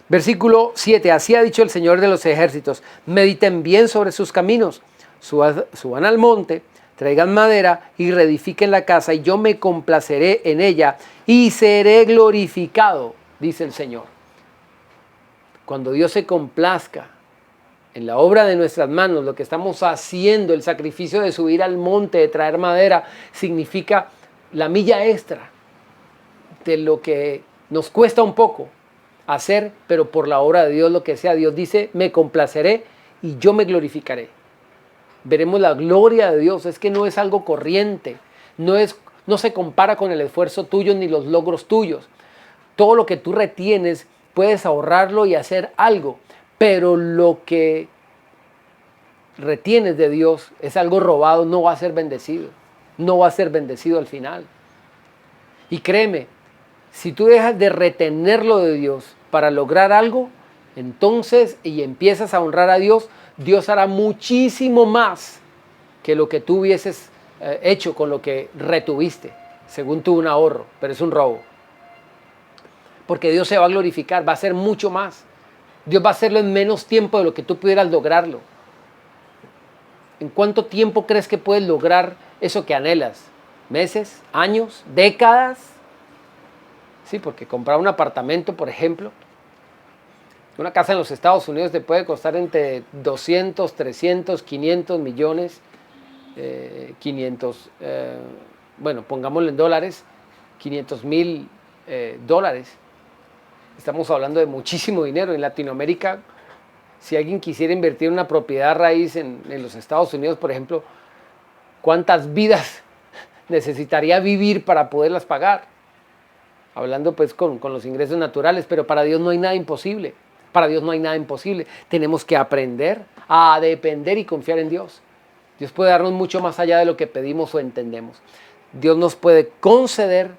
Versículo 7, así ha dicho el Señor de los ejércitos, mediten bien sobre sus caminos, suban al monte, traigan madera y reedifiquen la casa y yo me complaceré en ella y seré glorificado, dice el Señor. Cuando Dios se complazca en la obra de nuestras manos, lo que estamos haciendo, el sacrificio de subir al monte, de traer madera, significa la milla extra de lo que nos cuesta un poco hacer, pero por la obra de Dios, lo que sea. Dios dice, me complaceré y yo me glorificaré. Veremos la gloria de Dios. Es que no es algo corriente, no se compara con el esfuerzo tuyo ni los logros tuyos. Todo lo que tú retienes puedes ahorrarlo y hacer algo, pero lo que retienes de Dios es algo robado, no va a ser bendecido, no va a ser bendecido al final. Y créeme, si tú dejas de retenerlo de Dios para lograr algo, entonces y empiezas a honrar a Dios, Dios hará muchísimo más que lo que tú hubieses hecho con lo que retuviste, según tú un ahorro, pero es un robo. Porque Dios se va a glorificar, va a hacer mucho más. Dios va a hacerlo en menos tiempo de lo que tú pudieras lograrlo. ¿En cuánto tiempo crees que puedes lograr eso que anhelas? ¿Meses? ¿Años? ¿Décadas? Sí, porque comprar un apartamento, por ejemplo, una casa en los Estados Unidos te puede costar entre 200, 300, 500 millones, bueno, pongámoslo en dólares, 500,000 dólares. Estamos hablando de muchísimo dinero. En Latinoamérica, si alguien quisiera invertir en una propiedad raíz en los Estados Unidos, por ejemplo, ¿cuántas vidas necesitaría vivir para poderlas pagar? Hablando pues con los ingresos naturales, pero para Dios no hay nada imposible. Para Dios no hay nada imposible. Tenemos que aprender a depender y confiar en Dios. Dios puede darnos mucho más allá de lo que pedimos o entendemos. Dios nos puede conceder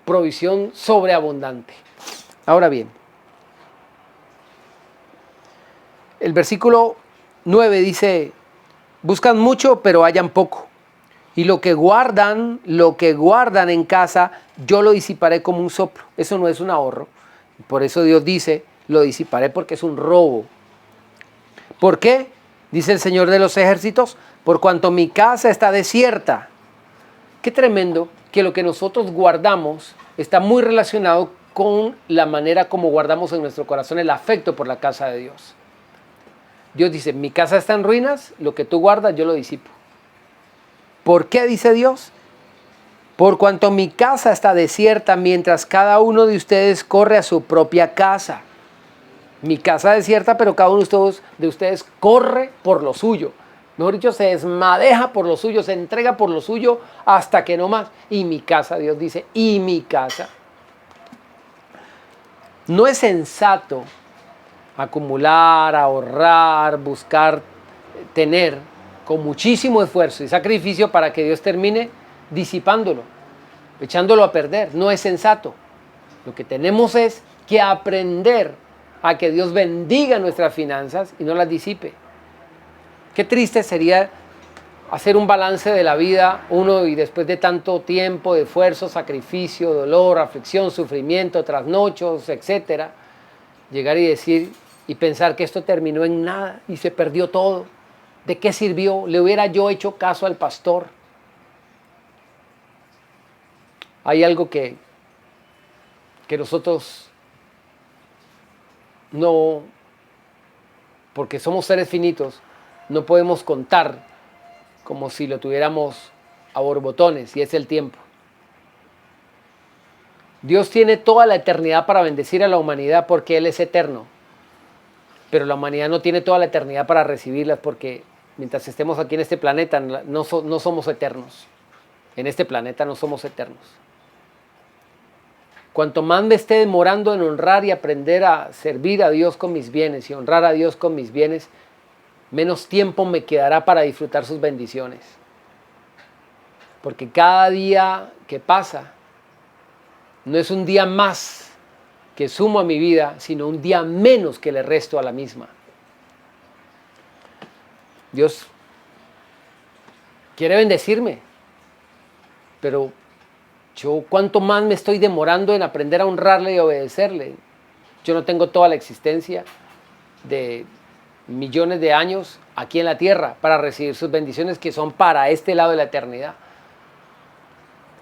provisión sobreabundante. Ahora bien, el versículo 9 dice, buscan mucho pero hallan poco. Y lo que guardan en casa, yo lo disiparé como un soplo. Eso no es un ahorro. Por eso Dios dice, lo disiparé porque es un robo. ¿Por qué? Dice el Señor de los ejércitos, por cuanto mi casa está desierta. Qué tremendo que lo que nosotros guardamos está muy relacionado con la manera como guardamos en nuestro corazón el afecto por la casa de Dios. Dios dice, mi casa está en ruinas, lo que tú guardas yo lo disipo. ¿Por qué dice Dios? Por cuanto mi casa está desierta mientras cada uno de ustedes corre a su propia casa. Mi casa desierta, pero cada uno de ustedes corre por lo suyo. Mejor dicho, se desmadeja por lo suyo, se entrega por lo suyo hasta que no más. Y mi casa, Dios dice, y mi casa. No es sensato acumular, ahorrar, buscar, tener con muchísimo esfuerzo y sacrificio para que Dios termine disipándolo, echándolo a perder. No es sensato. Lo que tenemos es que aprender a que Dios bendiga nuestras finanzas y no las disipe. Qué triste sería hacer un balance de la vida, uno y después de tanto tiempo, de esfuerzo, sacrificio, dolor, aflicción, sufrimiento, trasnochos, etcétera, llegar y decir y pensar que esto terminó en nada y se perdió todo. ¿De qué sirvió? ¿Le hubiera yo hecho caso al pastor? Hay algo que nosotros no, porque somos seres finitos, no podemos contar como si lo tuviéramos a borbotones, y es el tiempo. Dios tiene toda la eternidad para bendecir a la humanidad porque Él es eterno. Pero la humanidad no tiene toda la eternidad para recibirlas porque mientras estemos aquí en este planeta no somos eternos. En este planeta no somos eternos. Cuanto más me esté demorando en honrar y aprender a servir a Dios con mis bienes y honrar a Dios con mis bienes, menos tiempo me quedará para disfrutar sus bendiciones. Porque cada día que pasa no es un día más que sumo a mi vida, sino un día menos que le resto a la misma. Dios quiere bendecirme, pero yo cuánto más me estoy demorando en aprender a honrarle y obedecerle. Yo no tengo toda la existencia de millones de años aquí en la tierra para recibir sus bendiciones que son para este lado de la eternidad.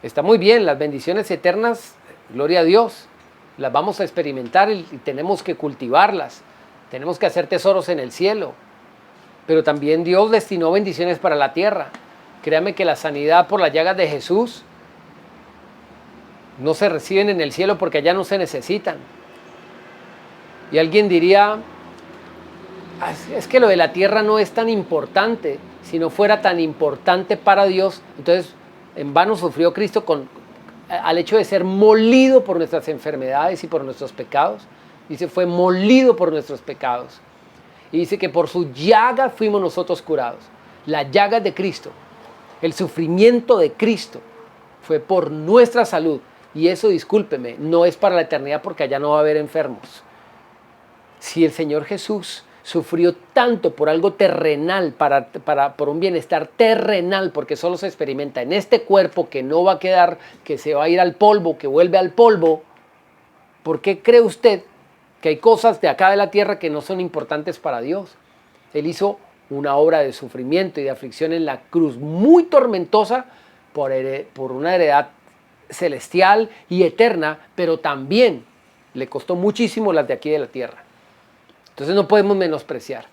Está muy bien, las bendiciones eternas, gloria a Dios, las vamos a experimentar y tenemos que cultivarlas, tenemos que hacer tesoros en el cielo, pero también Dios destinó bendiciones para la tierra. Créame que la sanidad por las llagas de Jesús no se reciben en el cielo porque allá no se necesitan. Y alguien diría, es que lo de la tierra no es tan importante. Si no fuera tan importante para Dios, entonces en vano sufrió Cristo al hecho de ser molido por nuestras enfermedades y por nuestros pecados. Dice, fue molido por nuestros pecados. Y dice que por sus llagas fuimos nosotros curados. Las llagas de Cristo, el sufrimiento de Cristo fue por nuestra salud. Y eso, discúlpeme, no es para la eternidad porque allá no va a haber enfermos. Si el Señor Jesús sufrió tanto por algo terrenal, por un bienestar terrenal, porque solo se experimenta en este cuerpo que no va a quedar, que se va a ir al polvo, que vuelve al polvo, ¿por qué cree usted que hay cosas de acá de la tierra que no son importantes para Dios? Él hizo una obra de sufrimiento y de aflicción en la cruz, muy tormentosa por una heredad celestial y eterna, pero también le costó muchísimo las de aquí de la tierra. Entonces no podemos menospreciar.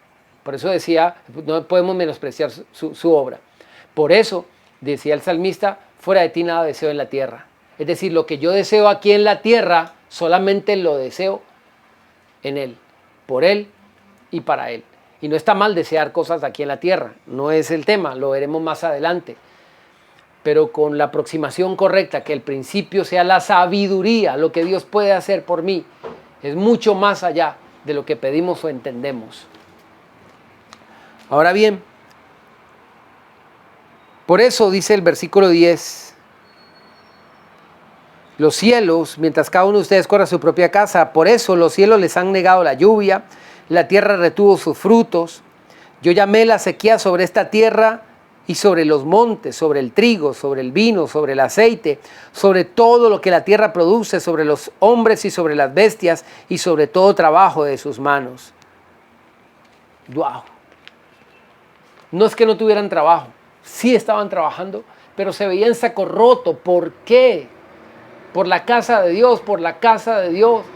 Por eso decía, no podemos menospreciar su obra. Por eso decía el salmista, fuera de ti nada deseo en la tierra. Es decir, lo que yo deseo aquí en la tierra, solamente lo deseo en Él, por Él y para Él. Y no está mal desear cosas aquí en la tierra, no es el tema, lo veremos más adelante. Pero con la aproximación correcta, que el principio sea la sabiduría, lo que Dios puede hacer por mí, es mucho más allá de lo que pedimos o entendemos. Ahora bien, por eso dice el versículo 10, los cielos, mientras cada uno de ustedes corra a su propia casa, por eso los cielos les han negado la lluvia, la tierra retuvo sus frutos, yo llamé la sequía sobre esta tierra y sobre los montes, sobre el trigo, sobre el vino, sobre el aceite, sobre todo lo que la tierra produce, sobre los hombres y sobre las bestias y sobre todo trabajo de sus manos. ¡Wow! No es que no tuvieran trabajo, sí estaban trabajando, pero se veía en saco roto. ¿Por qué? Por la casa de Dios, por la casa de Dios.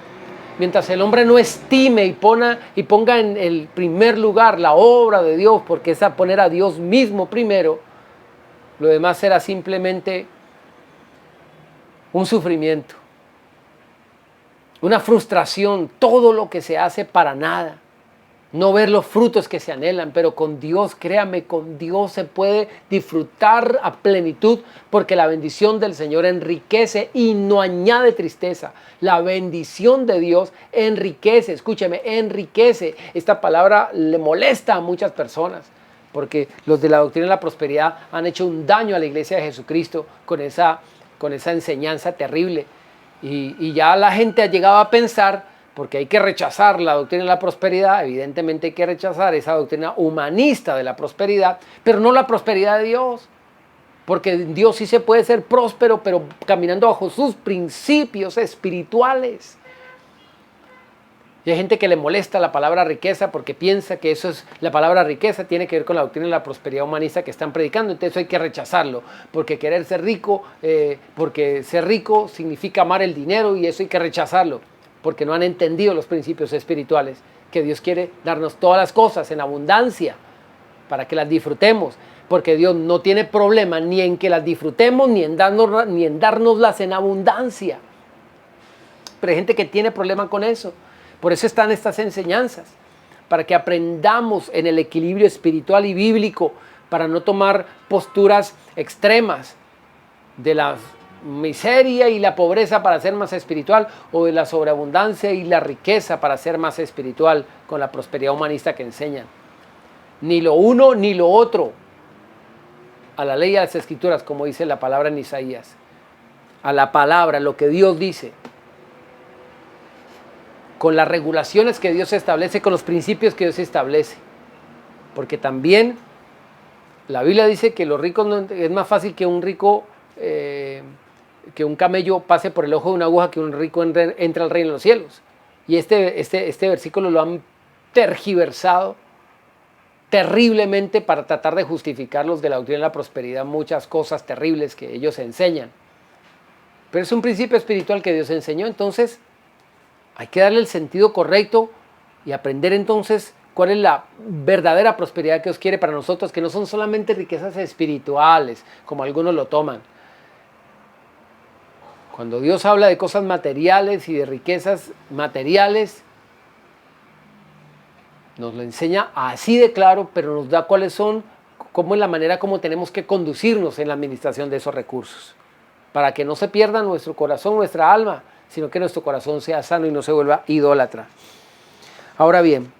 Mientras el hombre no estime y ponga en el primer lugar la obra de Dios, porque es a poner a Dios mismo primero, lo demás será simplemente un sufrimiento, una frustración, todo lo que se hace para nada. No ver los frutos que se anhelan, pero con Dios, créame, con Dios se puede disfrutar a plenitud porque la bendición del Señor enriquece y no añade tristeza. La bendición de Dios enriquece, escúcheme, enriquece. Esta palabra le molesta a muchas personas porque los de la doctrina de la prosperidad han hecho un daño a la iglesia de Jesucristo con esa enseñanza terrible. Y ya la gente ha llegado a pensar, porque hay que rechazar la doctrina de la prosperidad, evidentemente hay que rechazar esa doctrina humanista de la prosperidad, pero no la prosperidad de Dios, porque Dios sí se puede ser próspero, pero caminando bajo sus principios espirituales. Y hay gente que le molesta la palabra riqueza porque piensa que eso es, la palabra riqueza tiene que ver con la doctrina de la prosperidad humanista que están predicando, entonces hay que rechazarlo, porque querer ser rico, porque ser rico significa amar el dinero y eso hay que rechazarlo. Porque no han entendido los principios espirituales, que Dios quiere darnos todas las cosas en abundancia para que las disfrutemos. porque Dios no tiene problema ni en que las disfrutemos, ni en dárnoslas en abundancia. Pero hay gente que tiene problema con eso. Por eso están estas enseñanzas, para que aprendamos en el equilibrio espiritual y bíblico, para no tomar posturas extremas de la miseria y la pobreza para ser más espiritual, o de la sobreabundancia y la riqueza para ser más espiritual, con la prosperidad humanista que enseñan. Ni lo uno ni lo otro. A la ley de las Escrituras, como dice la palabra en Isaías. A la palabra, lo que Dios dice. Con las regulaciones que Dios establece, con los principios que Dios establece. Porque también la Biblia dice que los ricos es más fácil que un rico, que un camello pase por el ojo de una aguja, que un rico entre al reino de los cielos. Y este versículo lo han tergiversado terriblemente para tratar de justificar los de la doctrina de la prosperidad, muchas cosas terribles que ellos enseñan. Pero es un principio espiritual que Dios enseñó, entonces hay que darle el sentido correcto y aprender entonces cuál es la verdadera prosperidad que Dios quiere para nosotros, que no son solamente riquezas espirituales, como algunos lo toman. Cuando Dios habla de cosas materiales y de riquezas materiales, nos lo enseña así de claro, pero nos da cuáles son, cómo es la manera como tenemos que conducirnos en la administración de esos recursos, para que no se pierda nuestro corazón, nuestra alma, sino que nuestro corazón sea sano y no se vuelva idólatra. Ahora bien,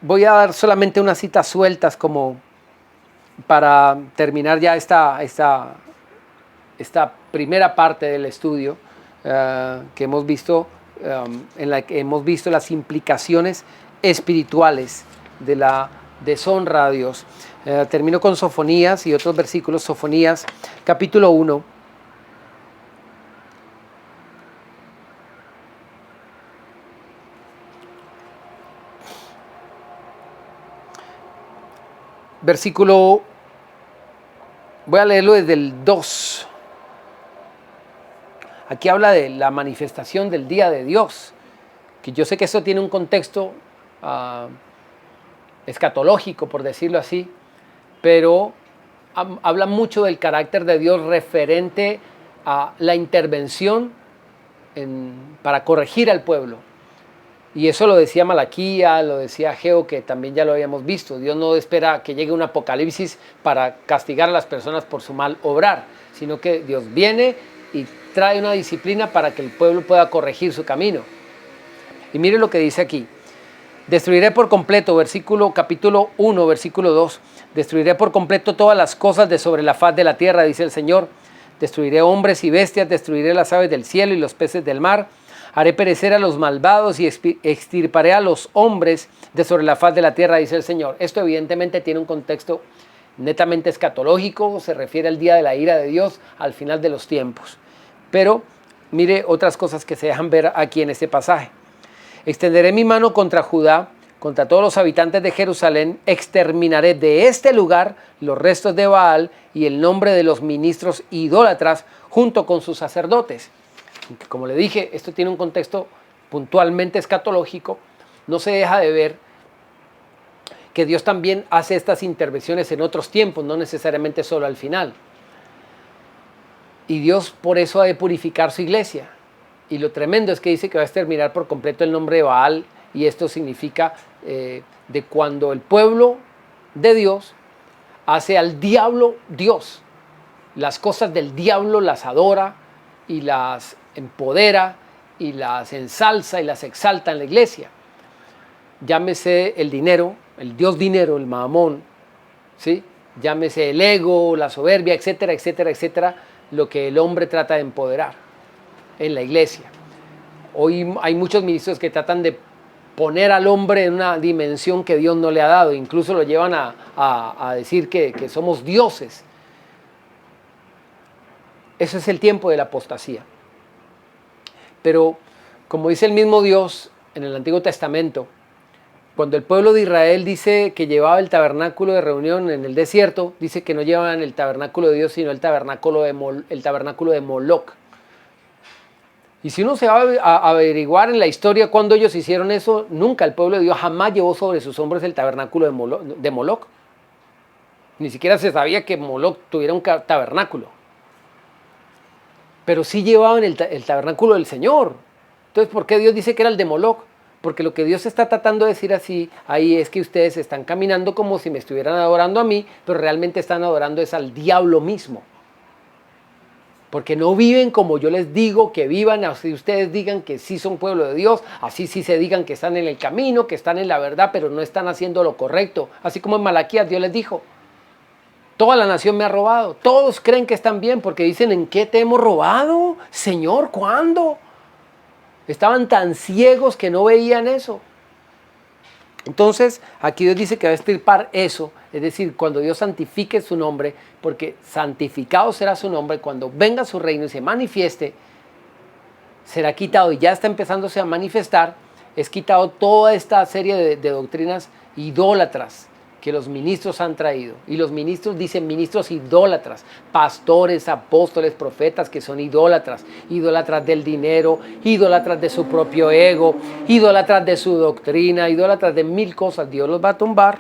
voy a dar solamente unas citas sueltas como para terminar ya esta primera parte del estudio que hemos visto, en la que hemos visto las implicaciones espirituales de la deshonra a Dios. Termino con Sofonías y otros versículos. Sofonías capítulo 1. Versículo, voy a leerlo desde el 2. Aquí habla de la manifestación del día de Dios, que yo sé que esto tiene un contexto escatológico, por decirlo así, pero habla mucho del carácter de Dios referente a la intervención para corregir al pueblo. Y eso lo decía Malaquía, lo decía Ageo, que también ya lo habíamos visto. Dios no espera que llegue un apocalipsis para castigar a las personas por su mal obrar, sino que Dios viene y trae una disciplina para que el pueblo pueda corregir su camino. Y mire lo que dice aquí. Destruiré por completo, capítulo 1, versículo 2. Destruiré por completo todas las cosas de sobre la faz de la tierra, dice el Señor. Destruiré hombres y bestias, destruiré las aves del cielo y los peces del mar. Haré perecer a los malvados y extirparé a los hombres de sobre la faz de la tierra, dice el Señor. Esto evidentemente tiene un contexto netamente escatológico, se refiere al día de la ira de Dios, al final de los tiempos. Pero mire otras cosas que se dejan ver aquí en este pasaje. Extenderé mi mano contra Judá, contra todos los habitantes de Jerusalén, exterminaré de este lugar los restos de Baal y el nombre de los ministros idólatras junto con sus sacerdotes. Como le dije, esto tiene un contexto puntualmente escatológico. No se deja de ver que Dios también hace estas intervenciones en otros tiempos, no necesariamente solo al final. Y Dios por eso ha de purificar su iglesia. Y lo tremendo es que dice que va a exterminar por completo el nombre de Baal, y esto significa de cuando el pueblo de Dios hace al diablo Dios. Las cosas del diablo las adora y las empodera y las ensalza y las exalta en la iglesia. Llámese el dinero, el dios dinero, el mamón, ¿sí? Llámese el ego, la soberbia, etcétera, etcétera, etcétera, lo que el hombre trata de empoderar en la iglesia. Hoy hay muchos ministros que tratan de poner al hombre en una dimensión que Dios no le ha dado, incluso lo llevan a decir que somos dioses. Ese es el tiempo de la apostasía. Pero, como dice el mismo Dios en el Antiguo Testamento, cuando el pueblo de Israel dice que llevaba el tabernáculo de reunión en el desierto, dice que no llevaban el tabernáculo de Dios, sino el tabernáculo de Moloc. Y si uno se va a averiguar en la historia cuando ellos hicieron eso, nunca el pueblo de Dios jamás llevó sobre sus hombros el tabernáculo de Moloc. Ni siquiera se sabía que Moloc tuviera un tabernáculo. Pero sí llevaban el tabernáculo del Señor. Entonces, ¿por qué Dios dice que era el de Moloc? Porque lo que Dios está tratando de decir así, ahí es que ustedes están caminando como si me estuvieran adorando a mí, pero realmente están adorando es al diablo mismo. Porque no viven como yo les digo que vivan, así ustedes digan que sí son pueblo de Dios, así sí se digan que están en el camino, que están en la verdad, pero no están haciendo lo correcto. Así como en Malaquías Dios les dijo, toda la nación me ha robado. Todos creen que están bien porque dicen, ¿en qué te hemos robado? Señor, ¿cuándo? Estaban tan ciegos que no veían eso. Entonces, aquí Dios dice que va a extirpar eso, es decir, cuando Dios santifique su nombre, porque santificado será su nombre, cuando venga su reino y se manifieste, será quitado, y ya está empezándose a manifestar, es quitado toda esta serie de doctrinas idólatras que los ministros han traído. Y los ministros dicen ministros idólatras, pastores, apóstoles, profetas que son idólatras, idólatras del dinero, idólatras de su propio ego, idólatras de su doctrina, idólatras de mil cosas. Dios los va a tumbar.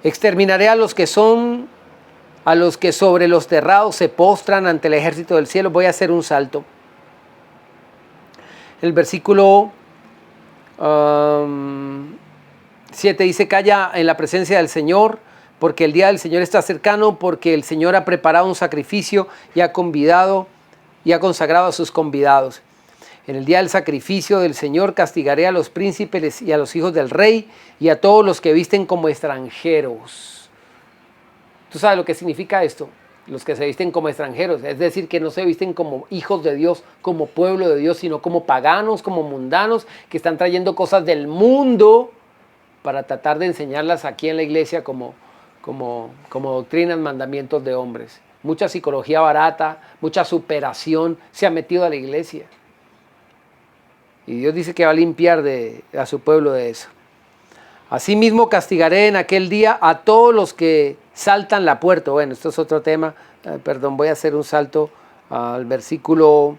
Exterminaré a los que sobre los terrados se postran ante el ejército del cielo. Voy a hacer un salto. El versículo 7 dice, calla en la presencia del Señor, porque el día del Señor está cercano, porque el Señor ha preparado un sacrificio y ha consagrado a sus convidados. En el día del sacrificio del Señor castigaré a los príncipes y a los hijos del rey y a todos los que visten como extranjeros. ¿Tú sabes lo que significa esto? Los que se visten como extranjeros, es decir, que no se visten como hijos de Dios, como pueblo de Dios, sino como paganos, como mundanos, que están trayendo cosas del mundo para tratar de enseñarlas aquí en la iglesia como doctrinas, mandamientos de hombres. Mucha psicología barata, mucha superación se ha metido a la iglesia. Y Dios dice que va a limpiar a su pueblo de eso. Asimismo castigaré en aquel día a todos los que saltan la puerta. Bueno, esto es otro tema. Voy a hacer un salto al versículo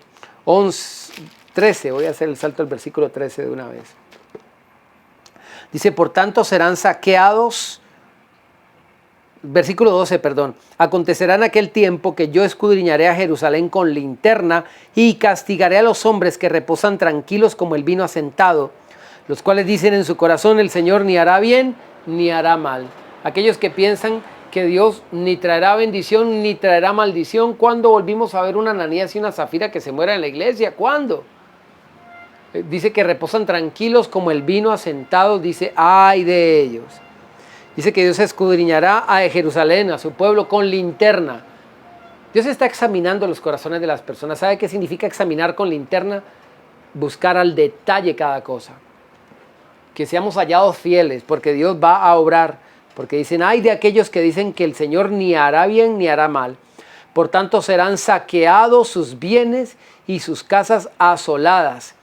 13. Voy a hacer el salto al versículo 13 de una vez. Dice, por tanto serán saqueados. Versículo 12, acontecerá en aquel tiempo que yo escudriñaré a Jerusalén con linterna y castigaré a los hombres que reposan tranquilos como el vino asentado, los cuales dicen en su corazón, el Señor ni hará bien ni hará mal. Aquellos que piensan que Dios ni traerá bendición ni traerá maldición. ¿Cuándo volvimos a ver una Ananías y una Zafira que se muera en la iglesia? ¿Cuándo? Dice que reposan tranquilos como el vino asentado, dice, ay de ellos. Dice que Dios escudriñará a Jerusalén, a su pueblo, con linterna. Dios está examinando los corazones de las personas. ¿Sabe qué significa examinar con linterna? Buscar al detalle cada cosa. Que seamos hallados fieles, porque Dios va a obrar. Porque dicen, ay de aquellos que dicen que el Señor ni hará bien ni hará mal. Por tanto serán saqueados sus bienes y sus casas asoladas.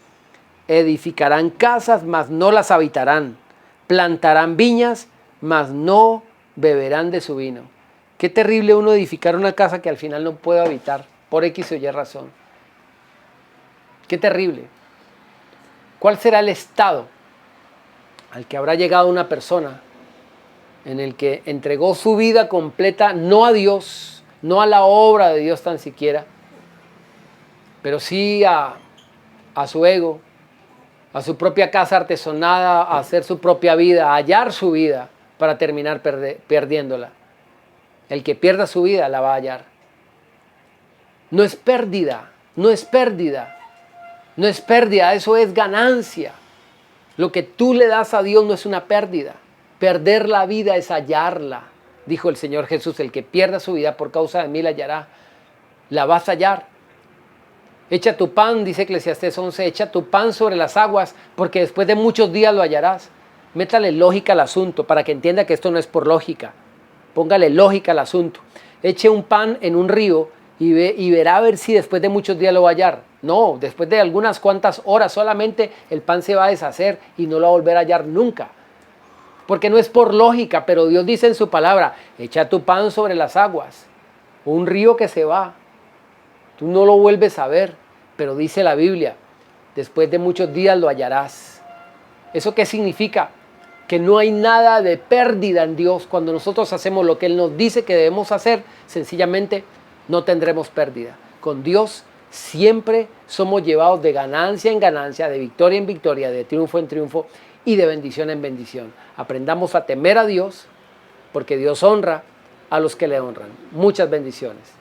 Edificarán casas, mas no las habitarán. Plantarán viñas, mas no beberán de su vino. Qué terrible uno edificar una casa que al final no puede habitar, por X o Y razón. Qué terrible. ¿Cuál será el estado al que habrá llegado una persona en el que entregó su vida completa, no a Dios, no a la obra de Dios tan siquiera, pero sí a su ego, a su propia casa artesonada, a hacer su propia vida, a hallar su vida para terminar perdiéndola? El que pierda su vida la va a hallar. No es pérdida, no es pérdida, no es pérdida, eso es ganancia. Lo que tú le das a Dios no es una pérdida. Perder la vida es hallarla. Dijo el Señor Jesús, el que pierda su vida por causa de mí la hallará. La vas a hallar. Echa tu pan, dice Eclesiastés 11, echa tu pan sobre las aguas, porque después de muchos días lo hallarás. Métale lógica al asunto, para que entienda que esto no es por lógica. Póngale lógica al asunto. Eche un pan en un río y verá a ver si después de muchos días lo va a hallar. No, después de algunas cuantas horas solamente el pan se va a deshacer y no lo va a volver a hallar nunca. Porque no es por lógica, pero Dios dice en su palabra, echa tu pan sobre las aguas. Un río que se va. Tú no lo vuelves a ver, pero dice la Biblia, después de muchos días lo hallarás. ¿Eso qué significa? Que no hay nada de pérdida en Dios. Cuando nosotros hacemos lo que Él nos dice que debemos hacer, sencillamente no tendremos pérdida. Con Dios siempre somos llevados de ganancia en ganancia, de victoria en victoria, de triunfo en triunfo y de bendición en bendición. Aprendamos a temer a Dios, porque Dios honra a los que le honran. Muchas bendiciones.